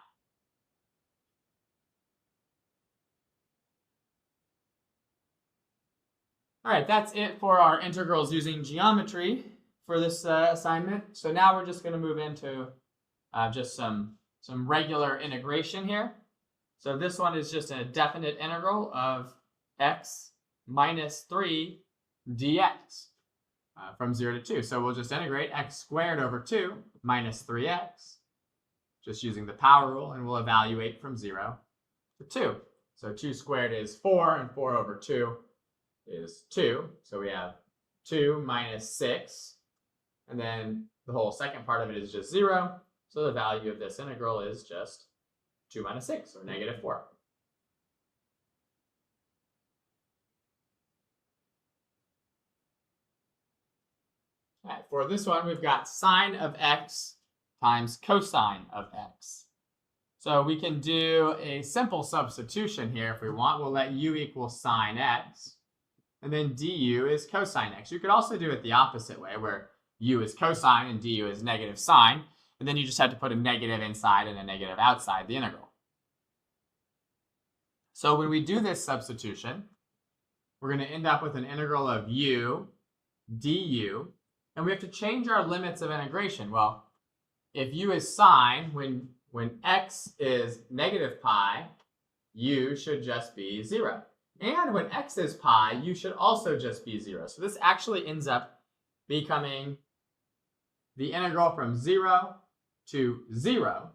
A: All right, that's it for our integrals using geometry for this assignment. So now we're just going to move into just some regular integration here. So this one is just a definite integral of x minus 3 dx from 0 to 2. So we'll just integrate x squared over 2 minus 3x, just using the power rule, and we'll evaluate from 0 to 2. So 2 squared is 4, and 4 over 2 is 2. So we have 2 minus 6, and then the whole second part of it is just 0. So the value of this integral is just 2 minus 6, or negative 4. All right, for this one, we've got sine of x times cosine of x. So we can do a simple substitution here if we want. We'll let u equal sine x, and then du is cosine x. You could also do it the opposite way, where u is cosine and du is negative sine, and then you just have to put a negative inside and a negative outside the integral. So when we do this substitution, we're going to end up with an integral of u du, and we have to change our limits of integration. Well, if u is sine, when x is negative pi, u should just be 0. And when x is pi, u should also just be 0. So this actually ends up becoming the integral from 0 to 0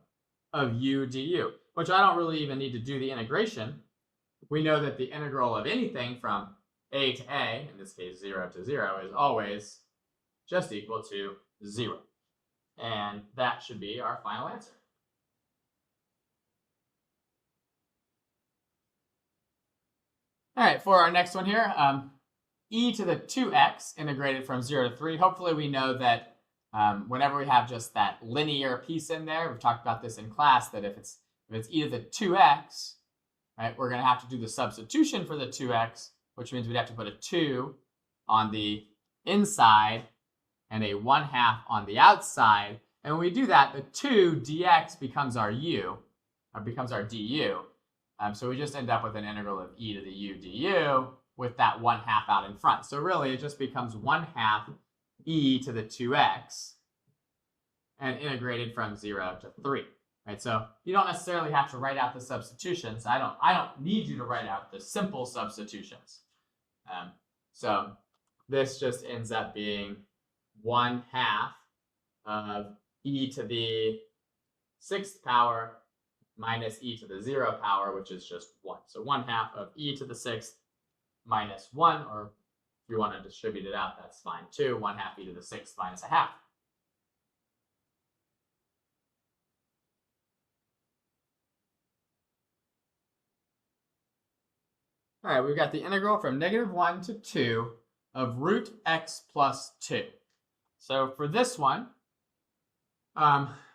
A: of u du, which I don't really even need to do the integration. We know that the integral of anything from a to a, in this case 0 to 0, is always just equal to 0. And that should be our final answer. All right, for our next one here, e to the 2x integrated from 0 to 3. Hopefully we know that whenever we have just that linear piece in there, we've talked about this in class, that if it's e to the 2x, right, we're going to have to do the substitution for the 2x, which means we'd have to put a 2 on the inside and a 1/2 on the outside. And when we do that, the 2 dx becomes our u, or becomes our du. So we just end up with an integral of e to the u du with that 1/2 out in front. So really, it just becomes 1/2 e to the 2x and integrated from 0 to 3. Right? So you don't necessarily have to write out the substitutions. I don't need you to write out the simple substitutions. So this just ends up being 1/2 of e to the 6th power minus e to the 0 power, which is just 1. So 1/2 of e to the 6th minus 1, or if you want to distribute it out, that's fine too. 1/2 e to the 6th minus 1/2. All right, we've got the integral from -1 to 2 of root x plus 2. So for this one,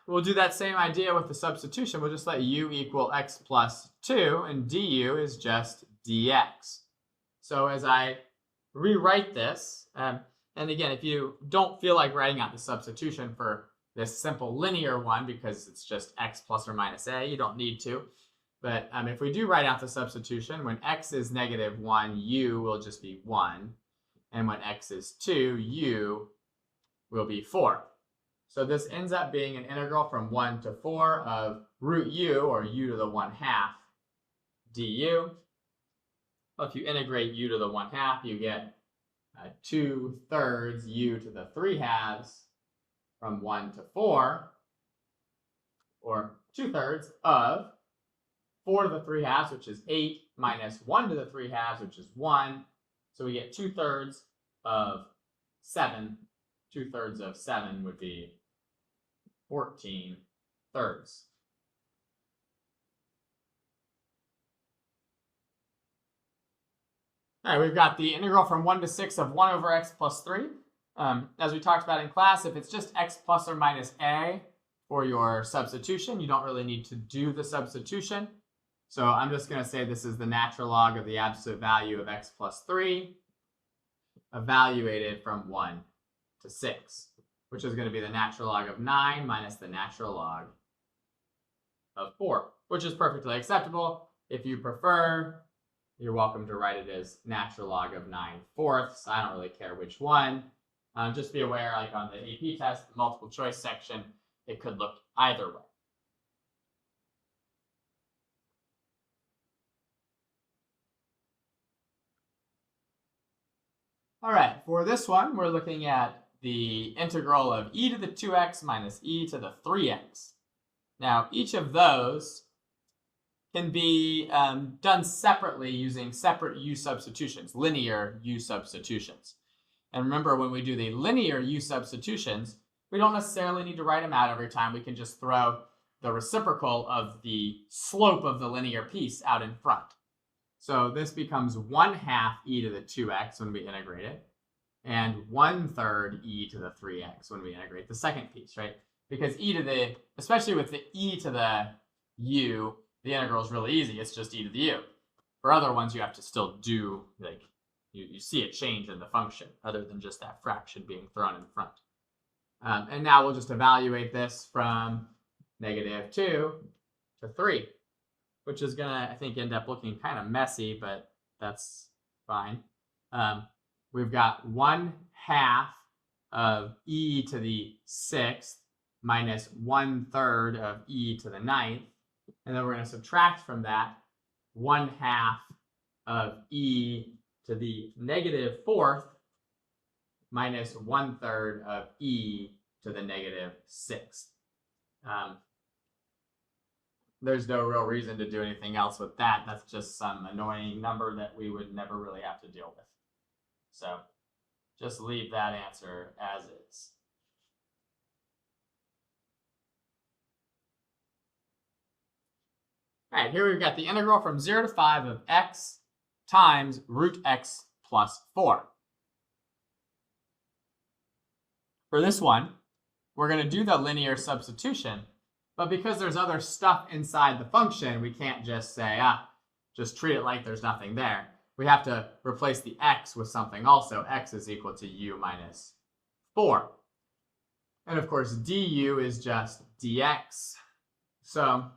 A: we'll do that same idea with the substitution. We'll just let u equal x plus 2, and du is just dx. So as I rewrite this, and again, if you don't feel like writing out the substitution for this simple linear one because it's just x plus or minus a, you don't need to. But if we do write out the substitution, when x is -1, u will just be 1. And when x is 2, u will be 4. So this ends up being an integral from 1 to 4 of root u, or u to the 1/2, du. Well, if you integrate u to the 1/2, you get 2/3 u to the 3/2 from 1 to 4, or 2/3 of 4 to the 3/2, which is 8, minus 1 to the 3/2, which is 1. So we get 2/3 of 7. 2/3 of 7 would be 14/3. All right, we've got the integral from 1 to 6 of 1 over x plus 3. As we talked about in class, if it's just x plus or minus a for your substitution, you don't really need to do the substitution. So I'm just going to say this is the natural log of the absolute value of x plus 3, evaluated from 1 to 6, which is going to be the natural log of 9 minus the natural log of 4, which is perfectly acceptable. If you prefer, you're welcome to write it as natural log of 9/4. I don't really care which one. Just be aware, like on the AP test, the multiple choice section, it could look either way. All right, for this one, we're looking at the integral of e to the 2x minus e to the 3x. Now, each of those can be done separately using separate u substitutions, linear u substitutions. And remember, when we do the linear u substitutions, we don't necessarily need to write them out every time. We can just throw the reciprocal of the slope of the linear piece out in front. So this becomes 1/2 e to the 2x when we integrate it, and 1/3 e to the 3x when we integrate the second piece, right? Because especially with the e to the u, the integral is really easy. It's just e to the u. For other ones, you have to still do, like, you see a change in the function other than just that fraction being thrown in front. And now we'll just evaluate this from -2 to 3, which is going to, I think, end up looking kind of messy, but that's fine. We've got 1/2 of e to the 6th minus 1/3 of e to the 9th. And then we're going to subtract from that 1/2 of e to the -4th minus 1/3 of e to the -6th. There's no real reason to do anything else with that. That's just some annoying number that we would never really have to deal with. So just leave that answer as is. All right, here we've got the integral from 0 to 5 of x times root x plus 4. For this one, we're going to do the linear substitution, but because there's other stuff inside the function, we can't just say, just treat it like there's nothing there. We have to replace the x with something also. X is equal to u minus 4. And of course, du is just dx. So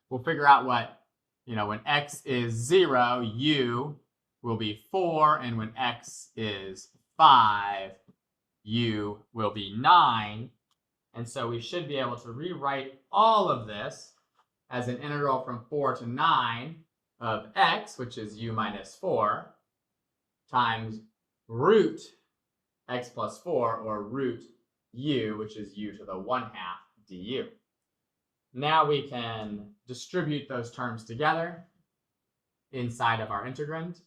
A: we'll figure out what, when x is 0, u will be 4, and when x is 5, u will be 9. And so we should be able to rewrite all of this as an integral from 4 to 9 of x, which is u minus 4, times root x plus 4, or root u, which is u to the 1/2 du. Now we can distribute those terms together inside of our integrand.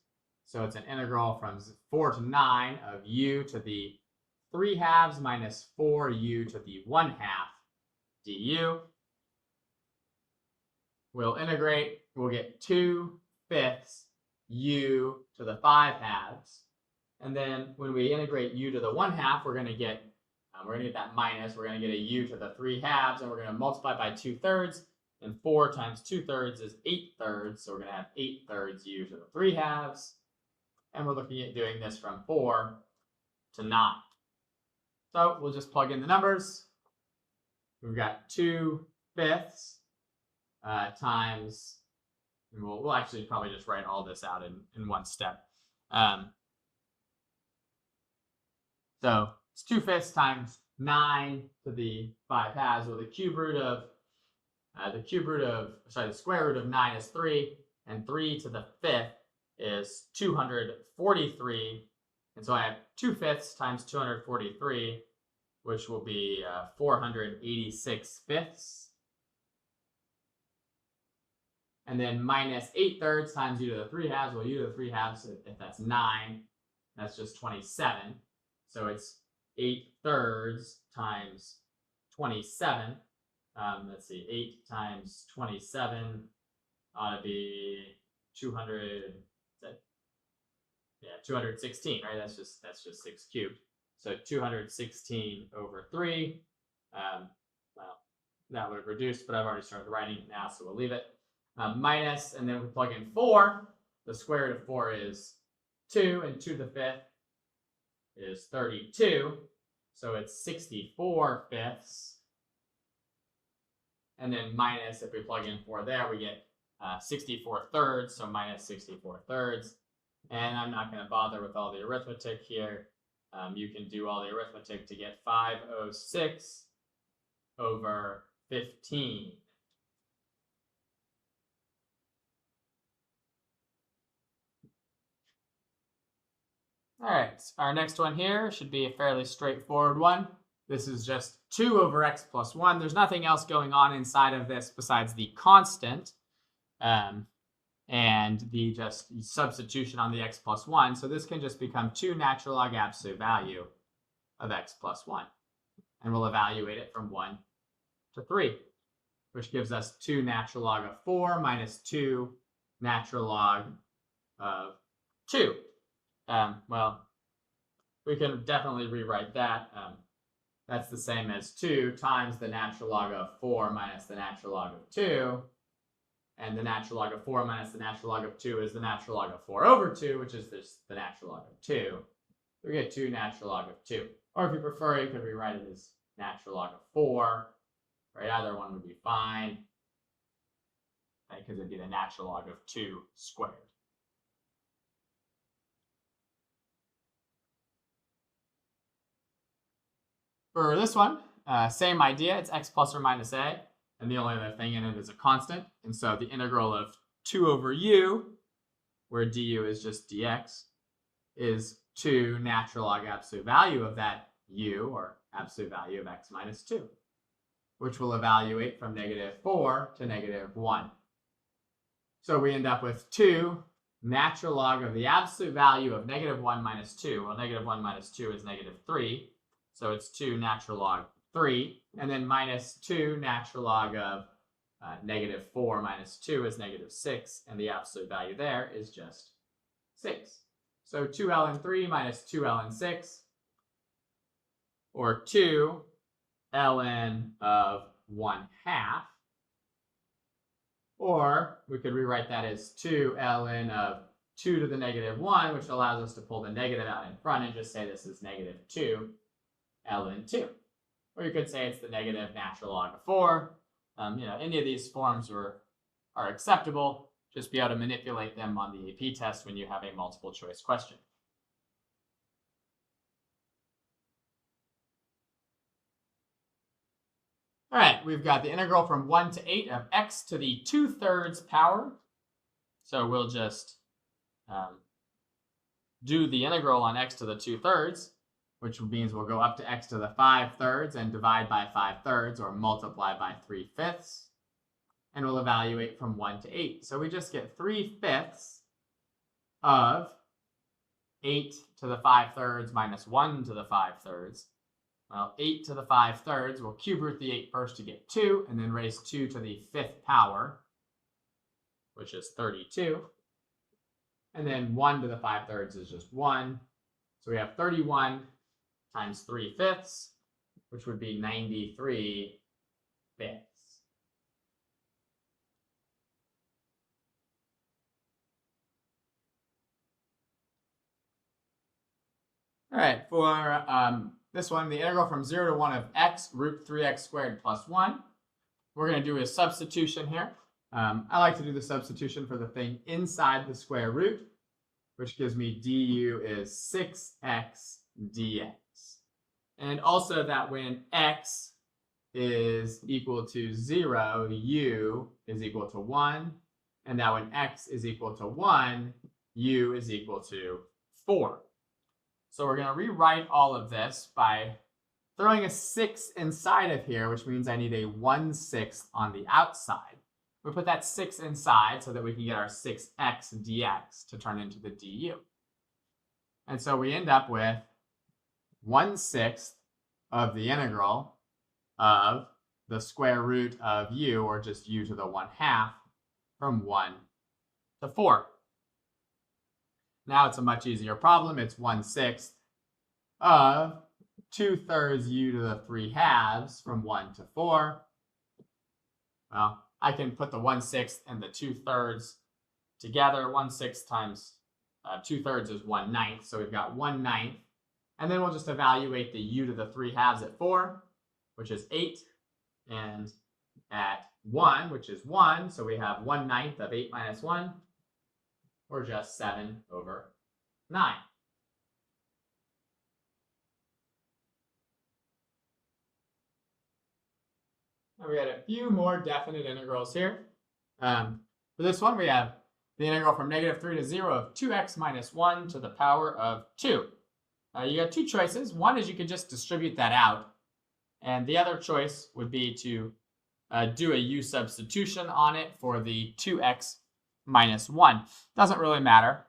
A: So it's an integral from 4 to 9 of u to the 3/2 minus 4u to the 1/2 du. We'll integrate, we'll get 2/5 u to the 5/2. And then when we integrate u to the 1/2, we're going to get that minus. We're going to get a u to the 3/2, and we're going to multiply by 2/3. And 4 times 2/3 is 8/3. So we're going to have 8/3 u to the 3/2. And we're looking at doing this from 4 to 9. So we'll just plug in the numbers. We've got 2/5 times, and we'll actually probably just write all this out in one step. So it's 2/5 times 9 to the 5/2. Well, the square root of 9 is 3, and 3 to the 5th is 243. And so I have 2/5 times 243, which will be 486/5. And then minus 8/3 times u to the 3/2. Well, u to the 3/2, if that's 9, that's just 27. So it's 8/3 times 27. Let's see, 8 times 27 ought to be 216, right? That's just 6 cubed. So 216 over 3. Well, that would have reduced, but I've already started writing it now, so we'll leave it. Minus, and then we plug in 4. The square root of 4 is 2, and 2 to the 5th is 32. So it's 64/5. And then minus, if we plug in 4 there, we get 64/3, so minus 64/3. And I'm not going to bother with all the arithmetic here. You can do all the arithmetic to get 506 over 15. All right, our next one here should be a fairly straightforward one. This is just 2 over x plus 1. There's nothing else going on inside of this besides the constant and the just substitution on the x plus 1. So this can just become 2 natural log absolute value of x plus 1. And we'll evaluate it from 1 to 3, which gives us 2 natural log of 4 minus 2 natural log of 2. Well, we can definitely rewrite that. That's the same as 2 times the natural log of 4 minus the natural log of 2. And the natural log of 4 minus the natural log of 2 is the natural log of 4 over 2, which is the natural log of 2. So we get 2 natural log of 2. Or if you prefer, you could rewrite it as natural log of 4. Right, either one would be fine. Right, because it'd be the natural log of 2 squared. For this one, same idea. It's x plus or minus a. And the only other thing in it is a constant. And so the integral of 2 over u, where du is just dx, is 2 natural log absolute value of that u, or absolute value of x minus 2, which will evaluate from -4 to -1. So we end up with 2 natural log of the absolute value of -1 minus 2. Well, -1 minus 2 is -3. So it's 2 natural log 3. And then minus 2 natural log of -4 minus 2 is -6. And the absolute value there is just 6. So 2 ln 3 minus 2 ln 6, or 2 ln of 1/2. Or we could rewrite that as 2 ln of 2 to the -1, which allows us to pull the negative out in front and just say this is -2 ln 2. Or you could say it's the negative natural log of 4. Any of these forms are acceptable. Just be able to manipulate them on the AP test when you have a multiple choice question. All right, we've got the integral from 1 to 8 of x to the 2/3 power. So we'll just do the integral on x to the 2/3, which means we'll go up to x to the 5/3 and divide by 5/3 or multiply by 3/5. And we'll evaluate from 1 to 8. So we just get 3/5 of 8 to the 5/3 minus 1 to the 5/3. Well, 8 to the 5/3, we'll cube root the 8 first to get 2, and then raise 2 to the 5th power, which is 32. And then 1 to the 5/3 is just 1. So we have 31 times 3/5, which would be 93/5. All right, for this one, the integral from 0 to 1 of x root 3x squared plus 1. We're going to do a substitution here. I like to do the substitution for the thing inside the square root, which gives me du is 6x dx. And also that when x is equal to 0, u is equal to 1. And that when x is equal to 1, u is equal to 4. So we're going to rewrite all of this by throwing a 6 inside of here, which means I need a 1/6 on the outside. We put that 6 inside so that we can get our 6x dx to turn into the du. And so we end up with 1/6 of the integral of the square root of u, or just u to the 1/2, from 1 to 4. Now it's a much easier problem. It's 1/6 of 2/3 u to the 3/2 from 1 to 4. Well, I can put the 1/6 and the 2/3 together. 1/6 times 2/3 is 1/9, so we've got 1/9. And then we'll just evaluate the u to the 3/2 at 4, which is 8, and at 1, which is 1, so we have 1/9 of 8 minus 1, or just 7 over 9. And we had a few more definite integrals here. For this one, we have the integral from -3 to 0 of 2x minus 1 to the power of 2. You got two choices. One is you can just distribute that out. And the other choice would be to do a u substitution on it for the 2x minus 1. Doesn't really matter.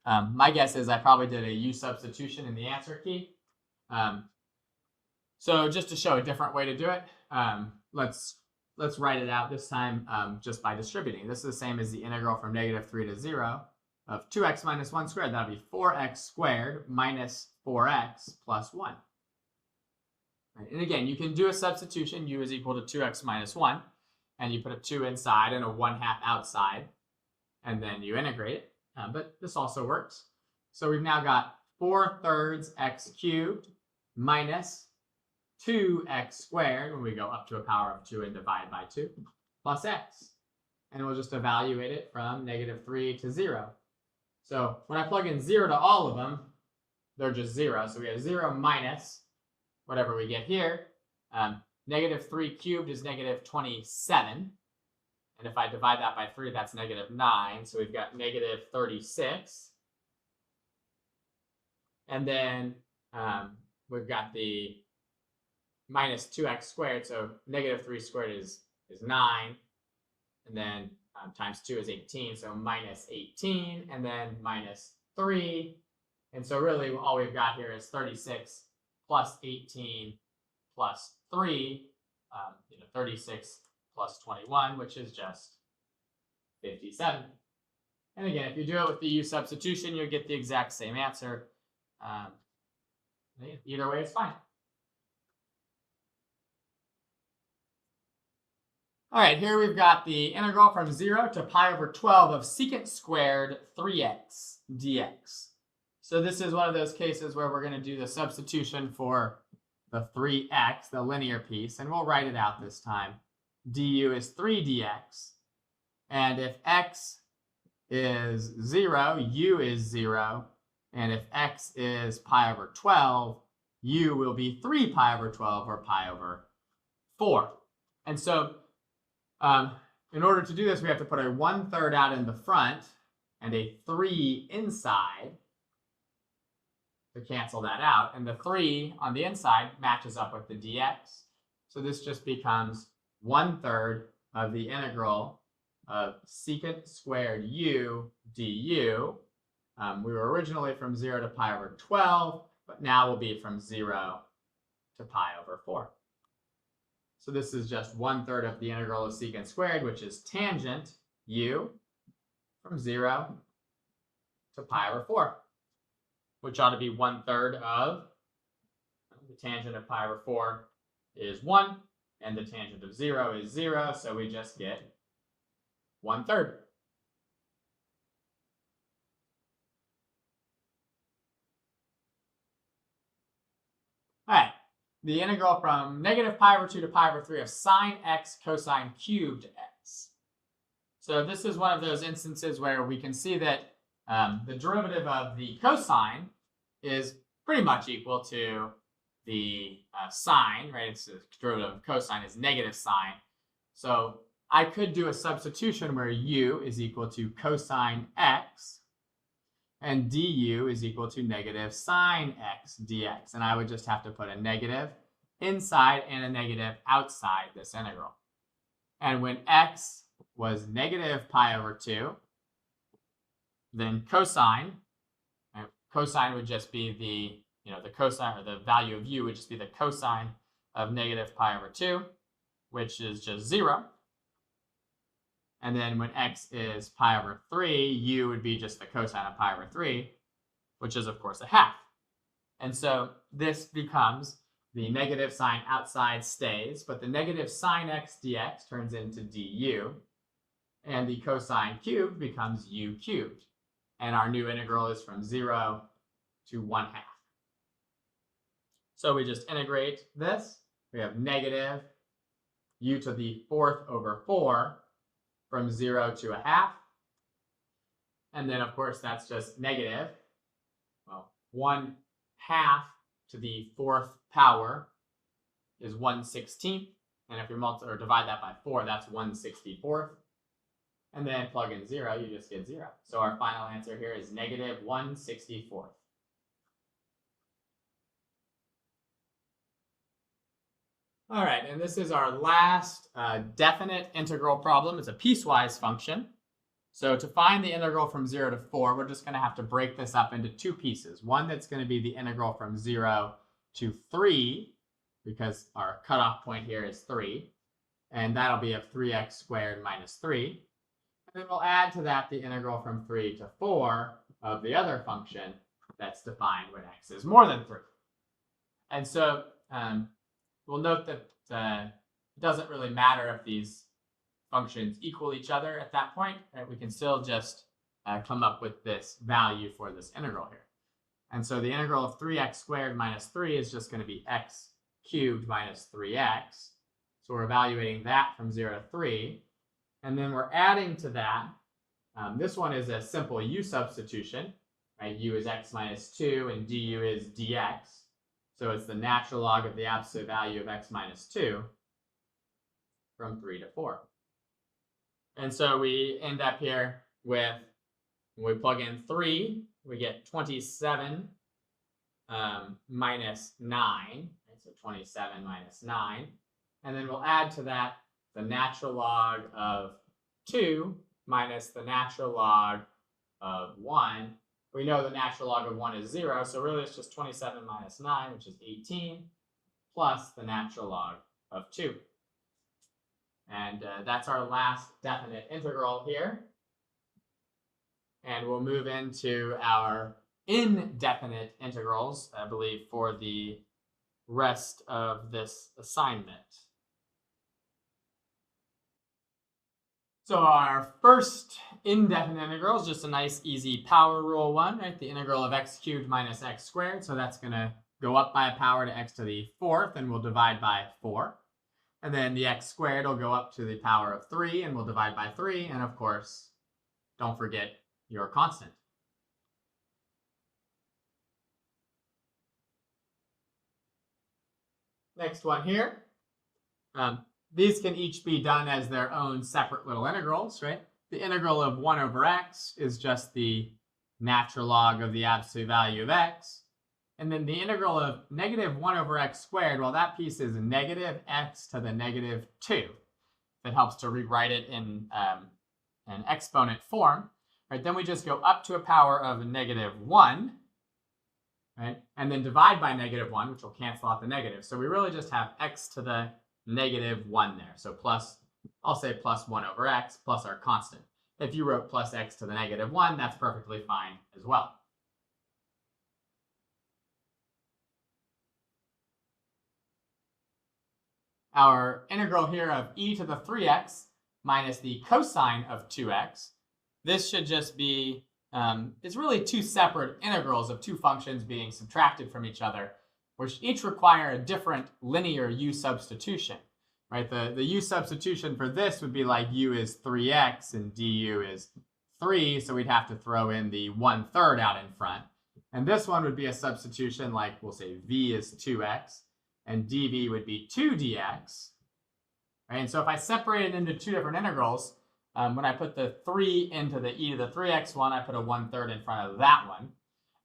A: My guess is I probably did a u substitution in the answer key. So just to show a different way to do it, let's write it out this time just by distributing. This is the same as the integral from -3 to 0 of 2x minus 1 squared. That would be 4x squared minus 4x plus 1. Right. And again, you can do a substitution. U is equal to 2x minus 1. And you put a 2 inside and a 1/2 outside. And then you integrate it. But this also works. So we've now got 4/3 x cubed minus 2x squared when we go up to a power of 2 and divide by 2 plus x. And we'll just evaluate it from -3 to 0. So when I plug in 0 to all of them, they're just 0. So we have 0 minus whatever we get here. -3 cubed is -27. And if I divide that by 3, that's -9. So we've got -36. And then we've got the minus 2x squared. So -3 squared is 9. And then times 2 is 18. So minus 18. And then minus 3. And so really all we've got here is 36 plus 18 plus 3. 36 plus 21, which is just 57. And again, if you do it with the u substitution, you'll get the exact same answer. Either way, it's fine. All right, here we've got the integral from 0 to pi over 12 of secant squared 3x dx. So this is one of those cases where we're going to do the substitution for the 3x, the linear piece, and we'll write it out this time. Du is 3 dx. And if x is 0, u is 0. And if x is pi over 12, u will be 3 pi over 12 or pi over 4. And so in order to do this, we have to put a 1/3 out in the front and a 3 inside to cancel that out. And the 3 on the inside matches up with the dx. So this just becomes 1/3 of the integral of secant squared u du. We were originally from 0 to pi over 12, but now we'll be from 0 to pi over 4. So this is just 1/3 of the integral of secant squared, which is tangent u from 0 to pi over 4, which ought to be 1/3 of the tangent of pi over 4 is 1, and the tangent of 0 is 0, so we just get 1/3. All right, the integral from -pi over 2 to pi over 3 of sine x cosine cubed x. So this is one of those instances where we can see that the derivative of the cosine is pretty much equal to the sine, right? It's the derivative of cosine is negative sine. So I could do a substitution where u is equal to cosine x and du is equal to negative sine x dx. And I would just have to put a negative inside and a negative outside this integral. And when x was negative pi over 2, then cosine would just be the cosine, or the value of u would just be the cosine of negative pi over 2, which is just 0. And then when x is pi over 3, u would be just the cosine of pi over 3, which is, of course, a half. And so this becomes the negative sign outside stays, but the negative sine x dx turns into du, and the cosine cubed becomes u cubed. And our new integral is from 0 to 1/2. So we just integrate this. We have negative u to the 4th over 4 from 0 to 1/2. And then, of course, that's just negative, 1/2 to the 4th power is 1/16. And if you divide that by 4, that's 1/64. And then plug in 0, you just get 0. So our final answer here is negative 1/64. All right, and this is our last definite integral problem. It's a piecewise function. So to find the integral from 0 to 4, we're just going to have to break this up into two pieces. One that's going to be the integral from 0 to 3, because our cutoff point here is 3. And that'll be of 3x squared minus 3. And then we'll add to that the integral from 3 to 4 of the other function that's defined when x is more than 3. And so we'll note that it doesn't really matter if these functions equal each other at that point. Right? We can still just come up with this value for this integral here. And so the integral of 3x squared minus 3 is just going to be x cubed minus 3x. So we're evaluating that from 0 to 3. And then we're adding to that. This one is a simple u substitution. Right? U is x minus 2 and du is dx. So it's the natural log of the absolute value of x minus 2 from 3 to 4. And so we end up here with, when we plug in 3, we get 27 minus 9. Right? So 27 minus 9. And then we'll add to that the natural log of 2 minus the natural log of 1. We know the natural log of 1 is 0, so really it's just 27 minus 9, which is 18, plus the natural log of 2. And that's our last definite integral here. And we'll move into our indefinite integrals, I believe, for the rest of this assignment. So our first indefinite integral is just a nice, easy power rule one, right? The integral of x cubed minus x squared. So that's going to go up by a power to x to the 4th, and we'll divide by 4. And then the x squared will go up to the power of 3, and we'll divide by 3. And of course, don't forget your constant. Next one here. These can each be done as their own separate little integrals, right? The integral of 1 over x is just the natural log of the absolute value of x. And then the integral of negative 1 over x squared, well, that piece is negative x to the negative 2. That helps to rewrite it in an exponent form. Right? Then we just go up to a power of negative 1, right? And then divide by negative 1, which will cancel out the negative. So we really just have x to the negative 1 there. So plus, I'll say plus 1 over x plus our constant. If you wrote plus x to the negative 1, that's perfectly fine as well. Our integral here of e to the 3x minus the cosine of 2x, this should just be, it's really two separate integrals of two functions being subtracted from each other, which each require a different linear u substitution, right? The u substitution for this would be like u is 3x and du is 3, so we'd have to throw in the 1/3 out in front. And this one would be a substitution like, we'll say v is 2x, and dv would be 2dx. Right? And so if I separate it into two different integrals, when I put the 3 into the e to the 3x one, I put a 1/3 in front of that one.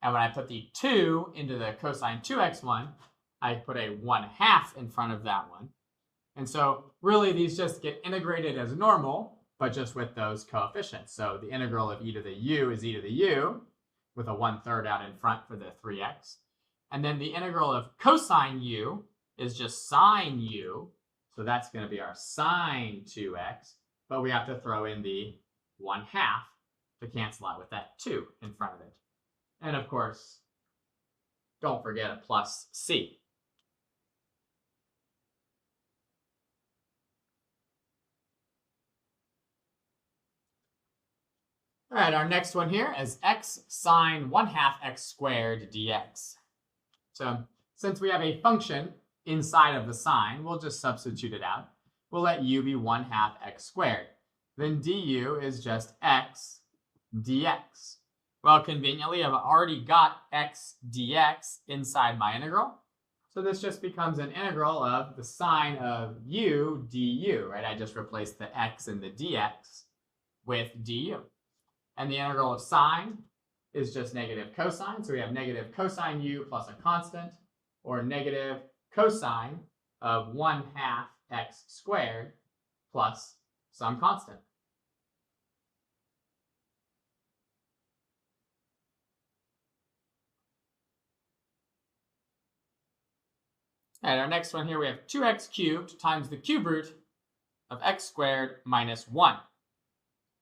A: And when I put the 2 into the cosine 2x one, I put a 1/2 in front of that one. And so really these just get integrated as normal, but just with those coefficients. So the integral of e to the u is e to the u, with a 1/3 out in front for the 3x. And then the integral of cosine u is just sine u. So that's going to be our sine 2x. But we have to throw in the 1/2 to cancel out with that 2 in front of it. And of course, don't forget a plus c. All right, our next one here is x sine 1/2 x squared dx. So since we have a function inside of the sine, we'll just substitute it out. We'll let u be 1/2 x squared. Then du is just x dx. Well, conveniently, I've already got x dx inside my integral. So this just becomes an integral of the sine of u du, right? I just replaced the x and the dx with du. And the integral of sine is just negative cosine. So we have negative cosine u plus a constant, or negative cosine of 1/2 x squared plus some constant. And our next one here, we have 2x cubed times the cube root of x squared minus 1.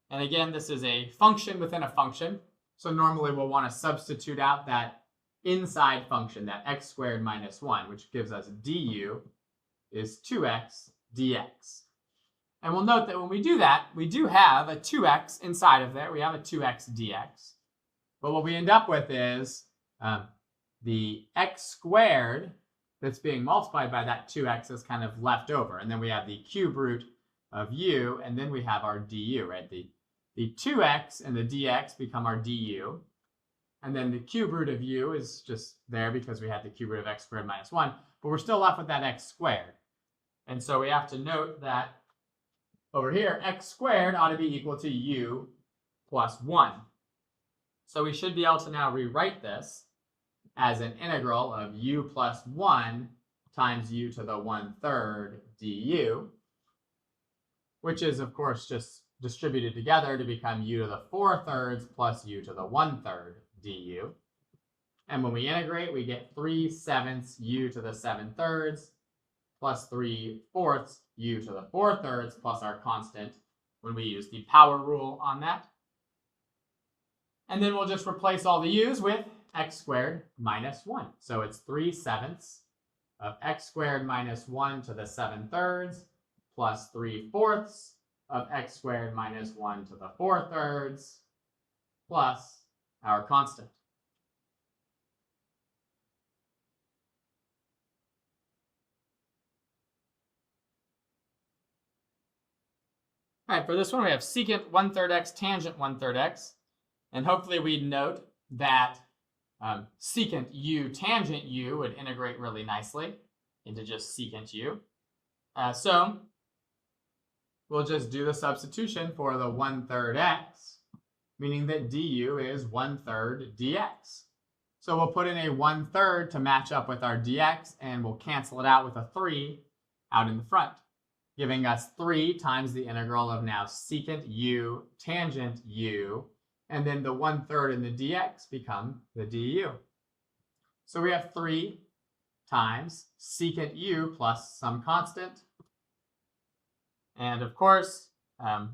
A: And again, this is a function within a function. So normally we'll want to substitute out that inside function, that x squared minus 1, which gives us du is 2x dx. And we'll note that when we do that, we do have a 2x inside of there. We have a 2x dx. But what we end up with is the x squared that's being multiplied by that 2x is kind of left over. And then we have the cube root of u, and then we have our du, right? The 2x and the dx become our du. And then the cube root of u is just there because we had the cube root of x squared minus 1. But we're still left with that x squared. And so we have to note that over here, x squared ought to be equal to u plus 1. So we should be able to now rewrite this as an integral of u plus 1 times u to the 1/3 du, which is, of course, just distributed together to become u to the 4/3 plus u to the 1/3 du. And when we integrate, we get 3/7 u to the 7/3 plus 3/4 u to the 4/3 plus our constant when we use the power rule on that. And then we'll just replace all the u's with x squared minus 1. So it's 3/7 of x squared minus 1 to the 7/3 plus 3/4 of x squared minus 1 to the 4/3 plus our constant. All right, for this one, we have secant 1/3 x, tangent 1/3 x. And hopefully we'd note that secant u tangent u would integrate really nicely into just secant u. So we'll just do the substitution for the 1/3 x, meaning that du is 1/3 dx. So we'll put in a 1/3 to match up with our dx, and we'll cancel it out with a 3 out in the front, giving us 3 times the integral of now secant u tangent u, and then the 1/3 and the dx become the du. So we have 3 times secant u plus some constant. And of course,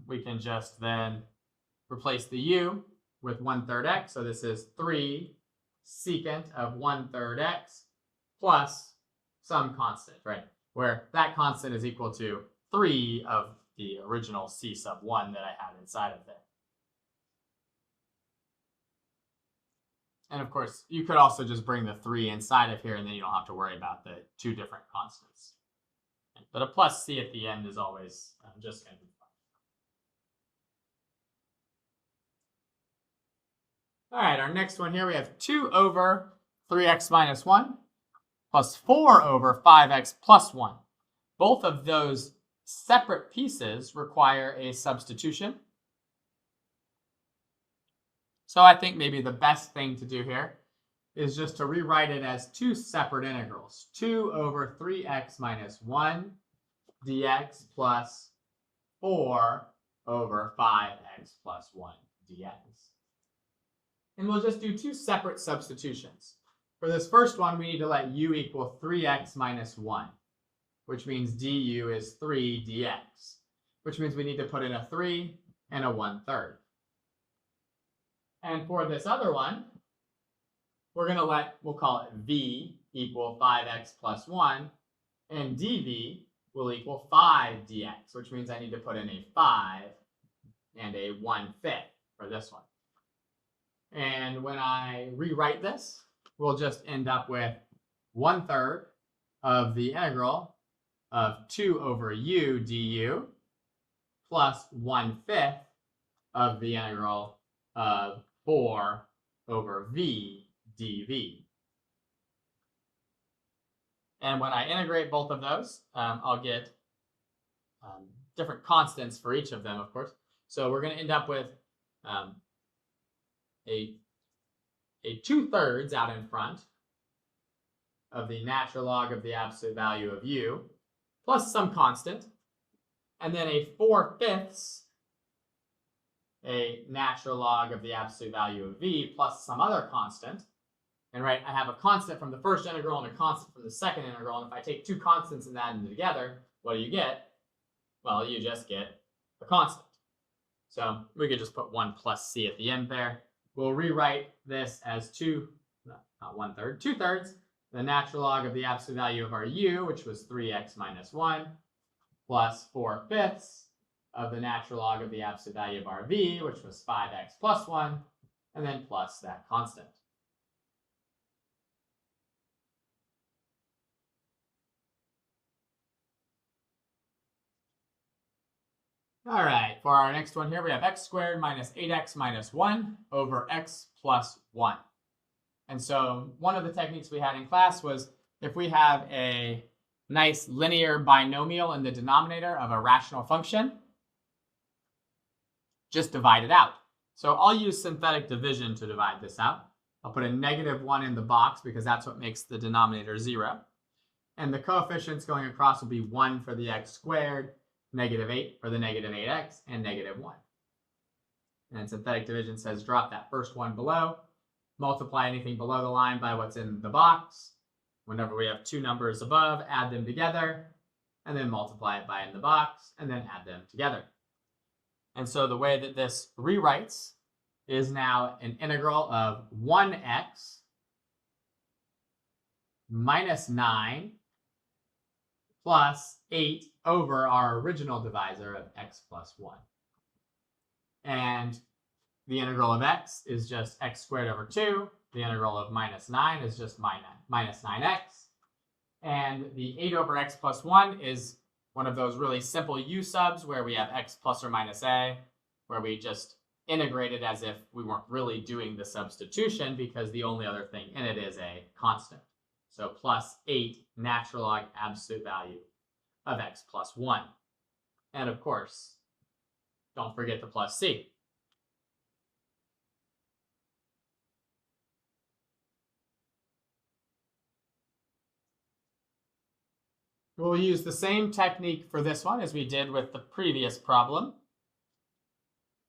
A: we can just then replace the u with 1/3 x. So this is 3 secant of 1/3 x plus some constant, right? Where that constant is equal to 3 of the original c sub 1 that I had inside of there. And of course, you could also just bring the 3 inside of here, and then you don't have to worry about the 2 different constants. But a plus c at the end is always just going to be fine. All right, our next one here, we have 2 over 3x minus 1 plus 4 over 5x plus 1. Both of those separate pieces require a substitution. So I think maybe the best thing to do here is just to rewrite it as 2 separate integrals. 2 over 3x minus 1 dx plus 4 over 5x plus 1 dx. And we'll just do 2 separate substitutions. For this first one, we need to let u equal 3x minus 1, which means du is 3 dx, which means we need to put in a 3 and a 1/3. And for this other one, we're going to we'll call it v equal 5x plus 1, and dv will equal 5 dx, which means I need to put in a 5 and a 1/5 for this one. And when I rewrite this, we'll just end up with 1/3 of the integral of 2 over u du plus 1/5 of the integral of 4 over v dv. And when I integrate both of those, I'll get different constants for each of them, of course. So we're going to end up with a 2/3 out in front of the natural log of the absolute value of u plus some constant, and then a 4/5 a natural log of the absolute value of v plus some other constant. And right, I have a constant from the first integral and a constant from the second integral, and if I take two constants and add them together, what do you get? Well, you just get a constant. So we could just put 1 plus c at the end there. We'll rewrite this as not 1/3, 2/3, the natural log of the absolute value of our u, which was 3x minus 1, plus 4/5 of the natural log of the absolute value of our v, which was 5x plus 1, and then plus that constant. All right, for our next one here, we have x squared minus 8x minus 1 over x plus 1. And so one of the techniques we had in class was if we have a nice linear binomial in the denominator of a rational function, just divide it out. So I'll use synthetic division to divide this out. I'll put a -1 in the box because that's what makes the denominator 0. And the coefficients going across will be 1 for the x squared, -8 for the -8x, and -1. And synthetic division says drop that first one below, multiply anything below the line by what's in the box. Whenever we have two numbers above, add them together, and then multiply it by in the box, and then add them together. And so the way that this rewrites is now an integral of 1x minus 9 plus 8 over our original divisor of x plus 1. And the integral of x is just x squared over 2. The integral of minus 9 is just minus 9x. And the 8 over x plus 1 is one of those really simple u subs where we have x plus or minus a, where we just integrate it as if we weren't really doing the substitution because the only other thing in it is a constant. So plus 8 natural log absolute value of x plus 1. And of course, don't forget the plus c. We'll use the same technique for this one as we did with the previous problem.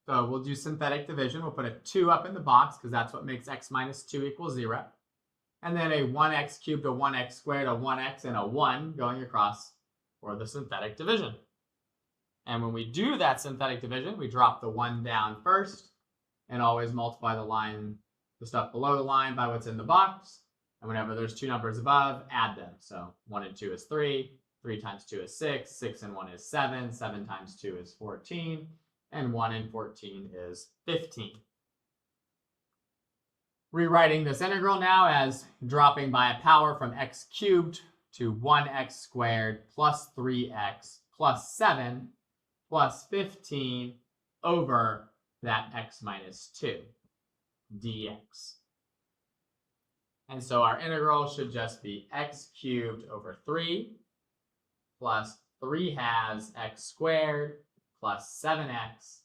A: So we'll do synthetic division. We'll put a 2 up in the box because that's what makes x minus 2 equal 0. And then a 1x cubed, a 1x squared, a 1x, and a 1 going across for the synthetic division. And when we do that synthetic division, we drop the 1 down first and always multiply the stuff below the line by what's in the box. And whenever there's two numbers above, add them. So 1 and 2 is 3, 3 times 2 is 6, 6 and 1 is 7, 7 times 2 is 14, and 1 and 14 is 15. Rewriting this integral now as dropping by a power from x cubed to 1x squared plus 3x plus 7 plus 15 over that x minus 2 dx. And so our integral should just be x cubed over 3 plus 3 halves x squared plus 7x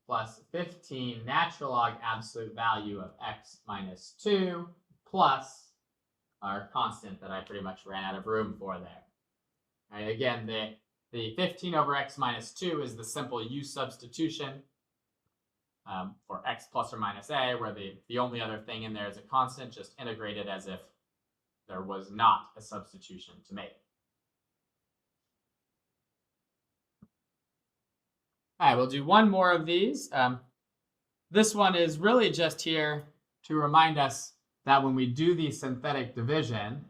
A: plus 15 natural log absolute value of x minus 2 plus our constant that I pretty much ran out of room for there. All right, again, the 15 over x minus 2 is the simple u substitution for x plus or minus a, where the only other thing in there is a constant, just integrate it as if there was not a substitution to make. All right, we'll do one more of these. This one is really just here to remind us that when we do the synthetic division,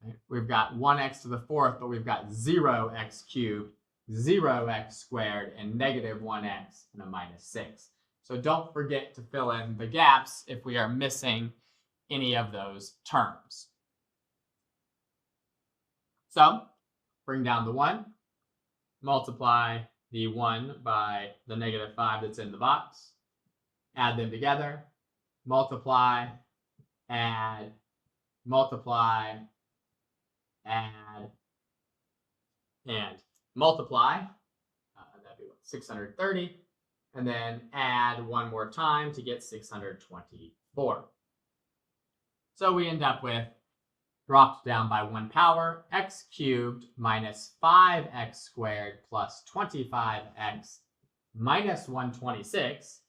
A: right, we've got 1x to the 4th, but we've got 0x cubed, 0x squared, and -1x, and a minus 6. So don't forget to fill in the gaps if we are missing any of those terms. So bring down the 1, multiply the 1 by the -5 that's in the box, add them together, multiply, add, multiply, add, and multiply. That'd be 630. And then add one more time to get 624. So we end up with, dropped down by 1 power, x cubed minus 5x squared plus 25x minus 126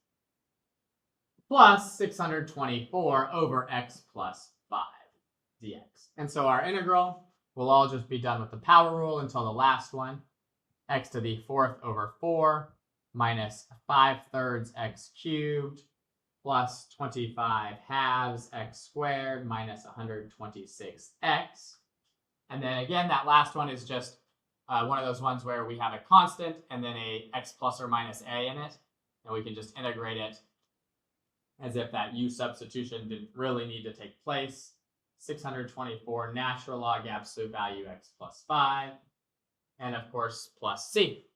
A: plus 624 over x plus 5 dx. And so our integral will all just be done with the power rule until the last one, x to the 4th over 4 minus 5/3 x cubed plus 25 halves x squared minus 126x. And then again, that last one is just one of those ones where we have a constant and then a x plus or minus a in it. And we can just integrate it as if that u substitution didn't really need to take place. 624 natural log absolute value x plus 5. And of course, plus c.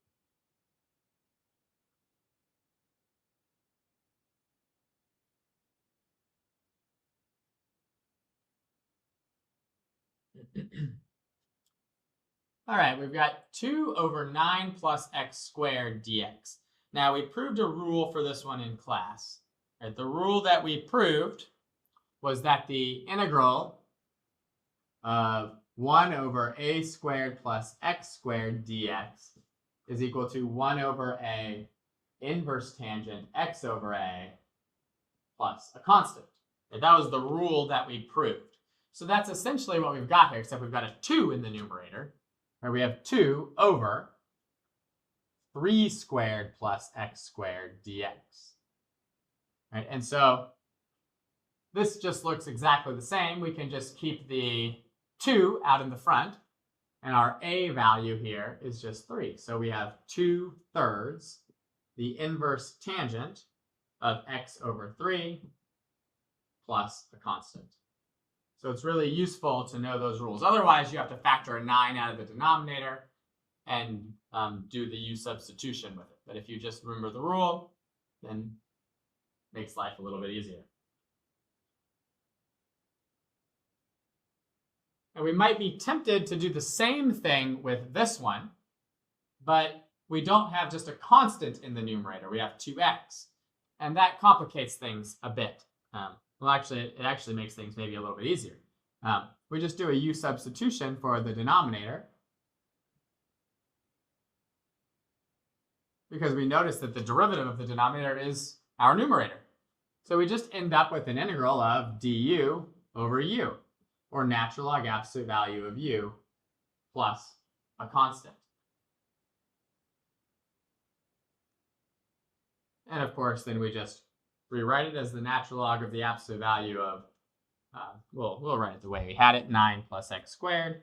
A: All right, we've got 2 over 9 plus x squared dx. Now, we proved a rule for this one in class. Right, the rule that we proved was that the integral of 1 over a squared plus x squared dx is equal to 1 over a inverse tangent x over a plus a constant. And that was the rule that we proved. So that's essentially what we've got here, except we've got a 2 in the numerator, where we have 2 over 3 squared plus x squared dx. Right, and so this just looks exactly the same. We can just keep the 2 out in the front, and our a value here is just 3. So we have 2/3 the inverse tangent of x over 3 plus a constant. So it's really useful to know those rules. Otherwise, you have to factor a 9 out of the denominator and do the u substitution with it. But if you just remember the rule, then it makes life a little bit easier. And we might be tempted to do the same thing with this one, but we don't have just a constant in the numerator. We have 2x. And that complicates things a bit. Well, actually, it actually makes things maybe a little bit easier. We just do a u substitution for the denominator, because we notice that the derivative of the denominator is our numerator. So we just end up with an integral of du over u, or natural log absolute value of u plus a constant. And of course, then we just rewrite it as the natural log of the absolute value of, we'll write it the way we had it, 9 plus x squared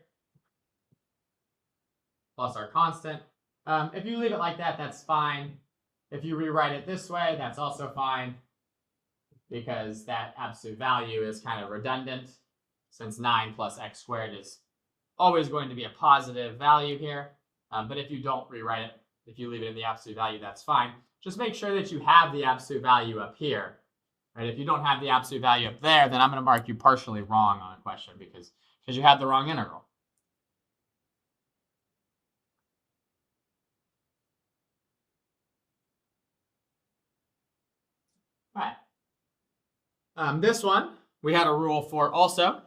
A: plus our constant. If you leave it like that, that's fine. If you rewrite it this way, that's also fine, because that absolute value is kind of redundant, since 9 plus x squared is always going to be a positive value here. But if you don't rewrite it, if you leave it in the absolute value, that's fine. Just make sure that you have the absolute value up here. Right? If you don't have the absolute value up there, then I'm going to mark you partially wrong on a question because you had the wrong integral. All right. This one, we had a rule for also.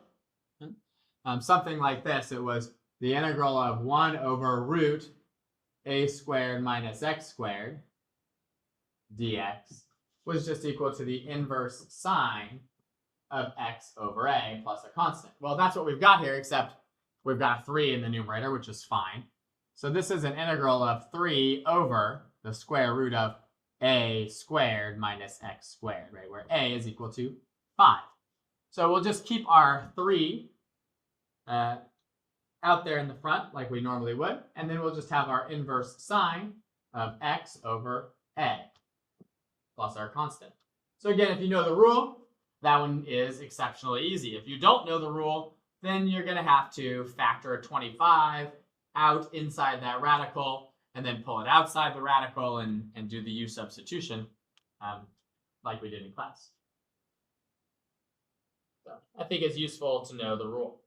A: Something like this. It was the integral of 1 over root a squared minus x squared dx was just equal to the inverse sine of x over a plus a constant. Well, that's what we've got here, except we've got a 3 in the numerator, which is fine. So this is an integral of 3 over the square root of a squared minus x squared, right, where a is equal to 5. So we'll just keep our 3 out there in the front like we normally would, and then we'll just have our inverse sine of x over a plus our constant. So again, if you know the rule, that one is exceptionally easy. If you don't know the rule, then you're going to have to factor a 25 out inside that radical and then pull it outside the radical and do the u substitution like we did in class. So I think it's useful to know the rule.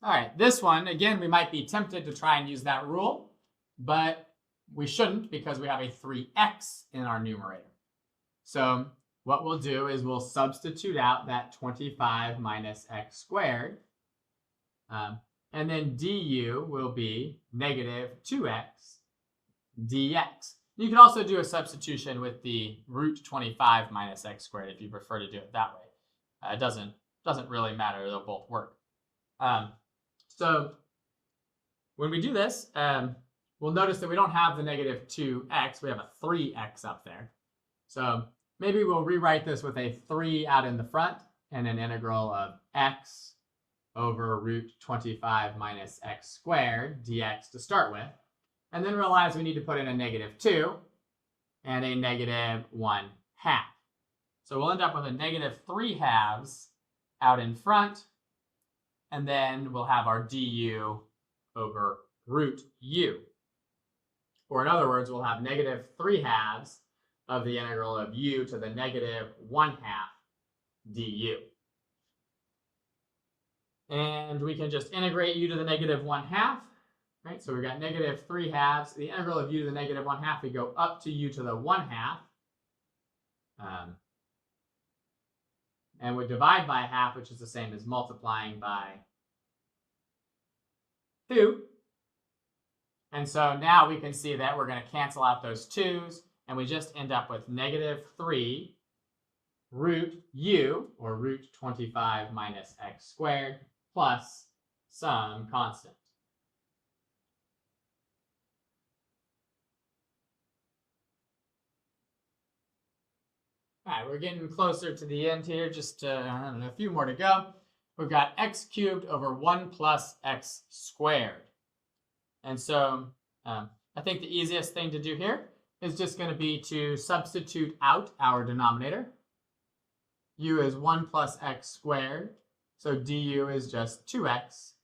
A: All right, this one, again, we might be tempted to try and use that rule, but we shouldn't because we have a 3x in our numerator. So what we'll do is we'll substitute out that 25 minus x squared, and then du will be negative 2x dx. You can also do a substitution with the root 25 minus x squared if you prefer to do it that way. It doesn't really matter. They'll both work. So when we do this, we'll notice that we don't have the negative 2x. We have a 3x up there. So maybe we'll rewrite this with a 3 out in the front and an integral of x over root 25 minus x squared dx to start with. And then realize we need to put in a negative 2 and a negative 1/2. So we'll end up with a negative 3/2 out in front. And then we'll have our du over root u. Or in other words, we'll have negative 3/2 of the integral of u to the negative 1/2 du. And we can just integrate u to the negative 1/2. Right? So we've got negative 3/2. The integral of u to the negative 1/2, we go up to u to the 1/2. And we divide by 1/2, which is the same as multiplying by 2. And so now we can see that we're going to cancel out those 2's, and we just end up with negative 3 root u, or root 25 minus x squared, plus some constant. All right, we're getting closer to the end here, just a few more to go. We've got x cubed over 1 plus x squared. And so I think the easiest thing to do here is just going to be to substitute out our denominator. U is 1 plus x squared, so du is just 2x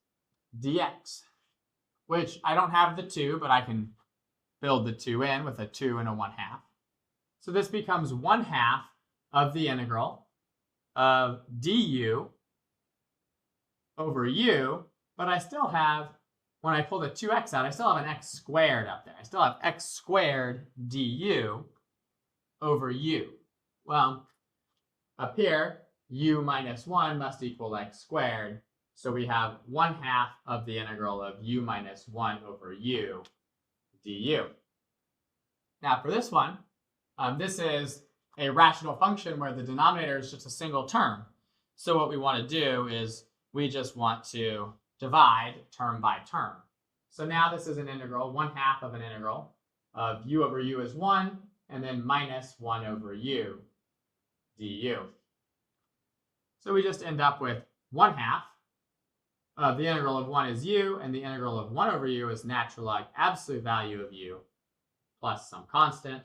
A: dx, which I don't have the 2, but I can build the 2 in with a 2 and a 1/2. So this becomes 1/2 of the integral of du over u, but I still have, when I pull the 2x out, I still have an x squared up there. I still have x squared du over u. Well, up here, u minus 1 must equal x squared, so we have 1/2 of the integral of u minus 1 over u du. Now for this one, this is a rational function where the denominator is just a single term. So what we want to do is we just want to divide term by term. So now this is an integral, 1/2 of an integral of u over u is 1, and then minus 1 over u du. So we just end up with 1/2 of the integral of 1 is u, and the integral of 1 over u is natural log absolute value of u plus some constant.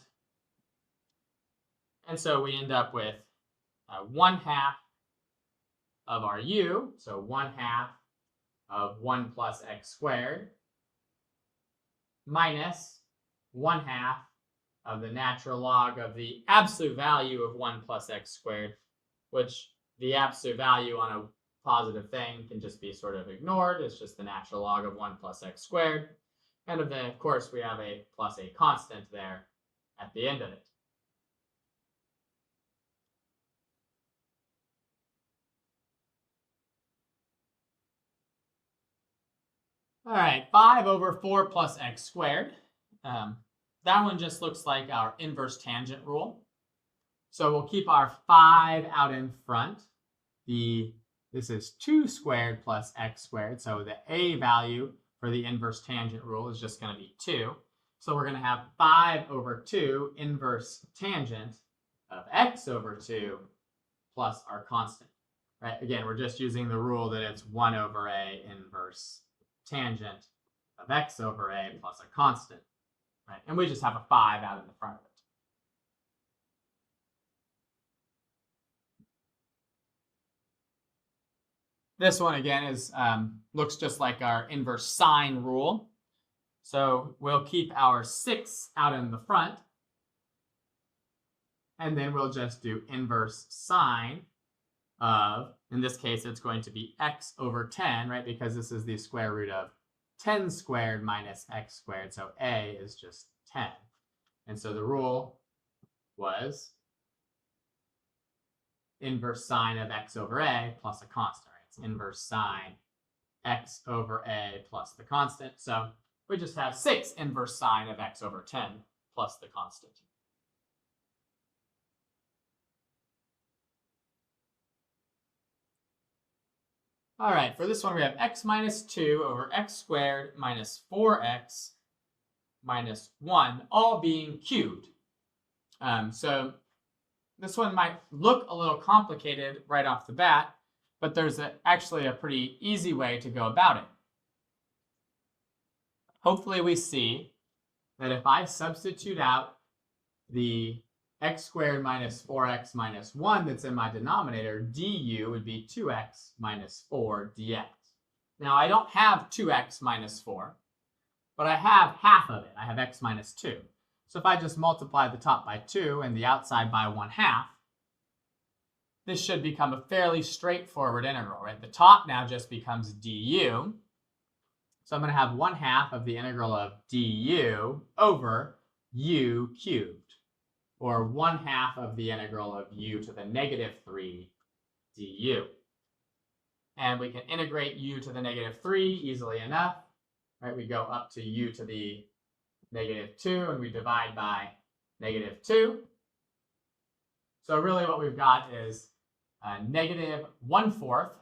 A: And so we end up with 1/2 of our u, so 1/2 of 1 plus x squared, minus 1/2 of the natural log of the absolute value of 1 plus x squared, which the absolute value on a positive thing can just be sort of ignored. It's just the natural log of 1 plus x squared. And then, of course, we have a plus a constant there at the end of it. All right, 5 over 4 plus x squared. That one just looks like our inverse tangent rule. So we'll keep our 5 out in front. This is 2 squared plus x squared. So the a value for the inverse tangent rule is just going to be 2. So we're going to have 5 over 2 inverse tangent of x over 2 plus our constant. Right? Again, we're just using the rule that it's 1 over a inverse tangent of x over a plus a constant. Right? And we just have a 5 out in the front of it. This one again is looks just like our inverse sine rule. So we'll keep our 6 out in the front, and then we'll just do inverse sine of, in this case, it's going to be x over 10, right? Because this is the square root of 10 squared minus x squared. So a is just 10. And so the rule was inverse sine of x over a plus a constant, right? It's inverse sine x over a plus the constant. So we just have 6 inverse sine of x over 10 plus the constant. All right, for this one, we have x minus 2 over x squared minus 4x minus 1, all being cubed. So this one might look a little complicated right off the bat, but there's actually a pretty easy way to go about it. Hopefully we see that if I substitute out the x squared minus 4x minus 1 that's in my denominator, du would be 2x minus 4 dx. Now, I don't have 2x minus 4, but I have half of it. I have x minus 2. So if I just multiply the top by 2 and the outside by 1/2, this should become a fairly straightforward integral, right? The top now just becomes du. So I'm going to have 1/2 of the integral of du over u cubed, or 1/2 of the integral of u to the negative 3 du. And we can integrate u to the negative 3 easily enough, right? We go up to u to the negative 2, and we divide by negative 2. So really what we've got is negative 1/4.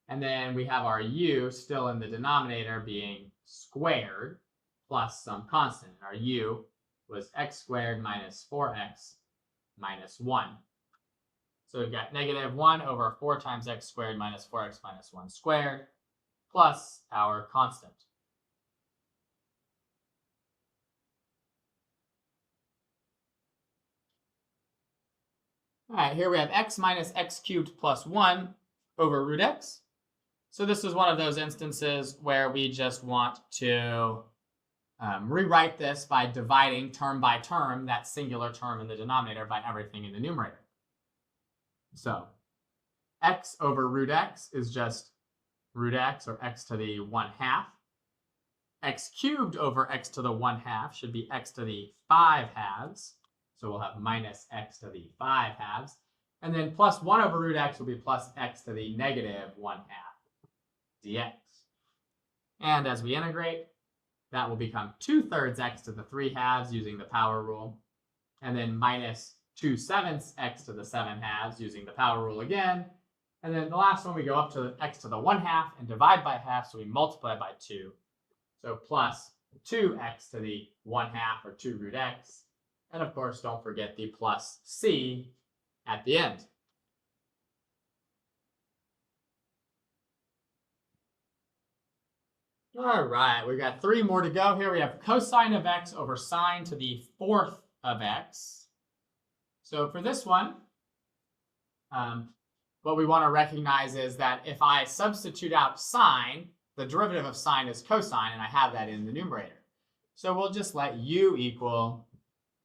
A: And then we have our u still in the denominator being squared plus some constant. Our u was x squared minus 4x minus 1. So we've got negative 1 over 4 times x squared minus 4x minus 1 squared plus our constant. All right, here we have x minus x cubed plus 1 over root x. So this is one of those instances where we just want to rewrite this by dividing term by term, that singular term in the denominator, by everything in the numerator. So x over root x is just root x, or x to the 1/2. X cubed over x to the 1/2 should be x to the 5/2. So we'll have minus x to the 5/2. And then plus 1 over root x will be plus x to the negative 1/2 dx. And as we integrate, that will become 2/3 x to the 3/2 using the power rule. And then minus 2/7 x to the 7/2 using the power rule again. And then the last one, we go up to x to the 1/2 and divide by half, so we multiply by 2. So plus 2x to the 1/2, or 2 root x. And of course, don't forget the plus c at the end. All right, we've got 3 more to go here. We have cosine of x over sine to the 4th of x. So for this one, what we want to recognize is that if I substitute out sine, the derivative of sine is cosine, and I have that in the numerator. So we'll just let u equal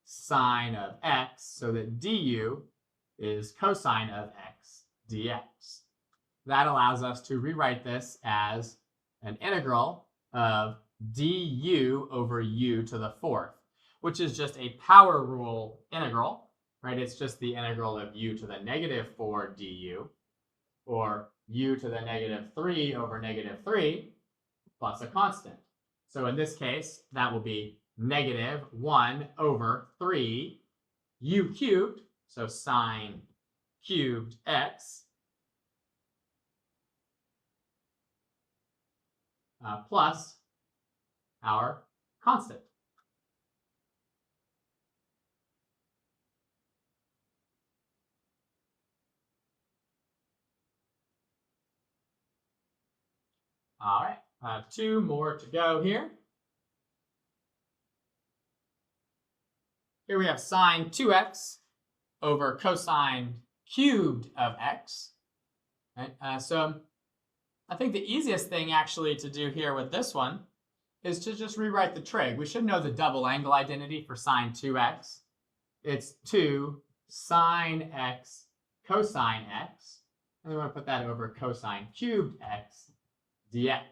A: sine of x, so that du is cosine of x dx. That allows us to rewrite this as an integral of du over u to the 4th, which is just a power rule integral, right? It's just the integral of u to the negative 4 du, or u to the negative 3 over negative 3 plus a constant. So in this case, that will be negative 1 over 3 u cubed, so sine cubed x, plus our constant. All right, 2 more to go here. Here we have sine 2x over cosine cubed of x. Right? So I think the easiest thing actually to do here with this one is to just rewrite the trig. We should know the double angle identity for sine 2x. It's 2 sine x cosine x, and we want to put that over cosine cubed x dx,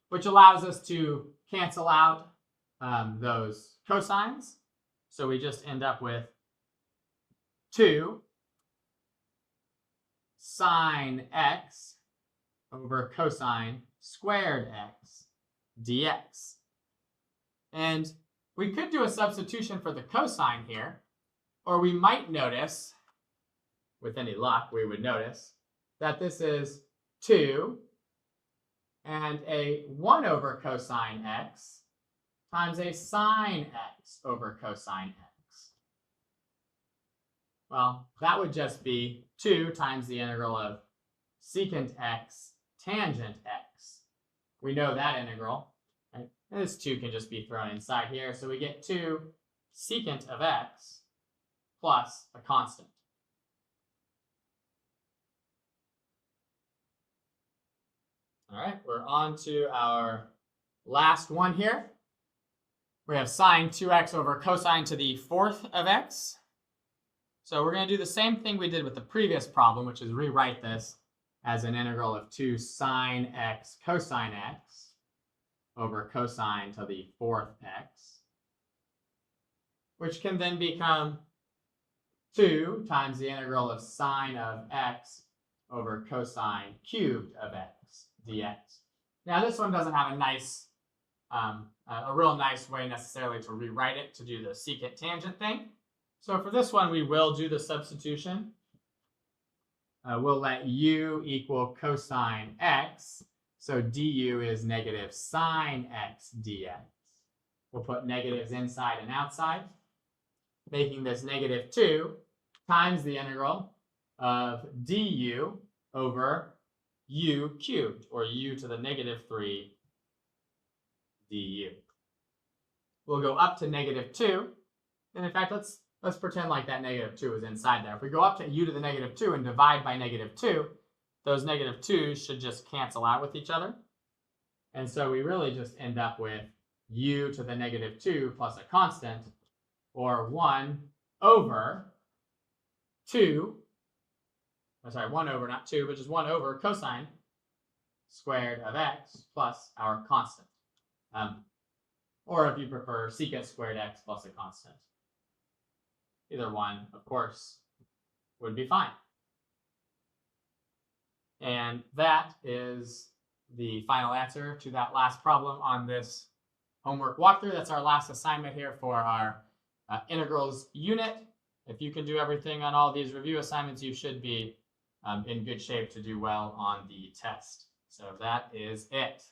A: which allows us to cancel out those cosines. So we just end up with 2 sine x over cosine squared x dx. And we could do a substitution for the cosine here, or we might notice, with any luck, we would notice that this is 2 and a 1 over cosine x times a sine x over cosine x. Well, that would just be 2 times the integral of secant x tangent x. We know that integral, right? And this 2 can just be thrown inside here, so we get 2 secant of x plus a constant. All right, we're on to our last one here. We have sine 2x over cosine to the 4th of x. So we're going to do the same thing we did with the previous problem, which is rewrite this as an integral of 2 sine x cosine x over cosine to the 4th x, which can then become 2 times the integral of sine of x over cosine cubed of x dx. Now this one doesn't have a nice, a real nice way necessarily to rewrite it to do the secant tangent thing. So for this one, we will do the substitution. We'll let u equal cosine x. So du is negative sine x dx. We'll put negatives inside and outside, making this negative 2 times the integral of du over u cubed, or u to the negative 3 du. We'll go up to negative 2. And in fact, let's pretend like that negative 2 is inside there. If we go up to u to the negative 2 and divide by negative 2, those negative 2's should just cancel out with each other. And so we really just end up with u to the negative 2 plus a constant, or 1 over 2, sorry, 1 over, not 2, but just 1 over cosine squared of x plus our constant. Or if you prefer, secant squared x plus a constant. Either one, of course, would be fine. And that is the final answer to that last problem on this homework walkthrough. That's our last assignment here for our integrals unit. If you can do everything on all these review assignments, you should be in good shape to do well on the test. So that is it.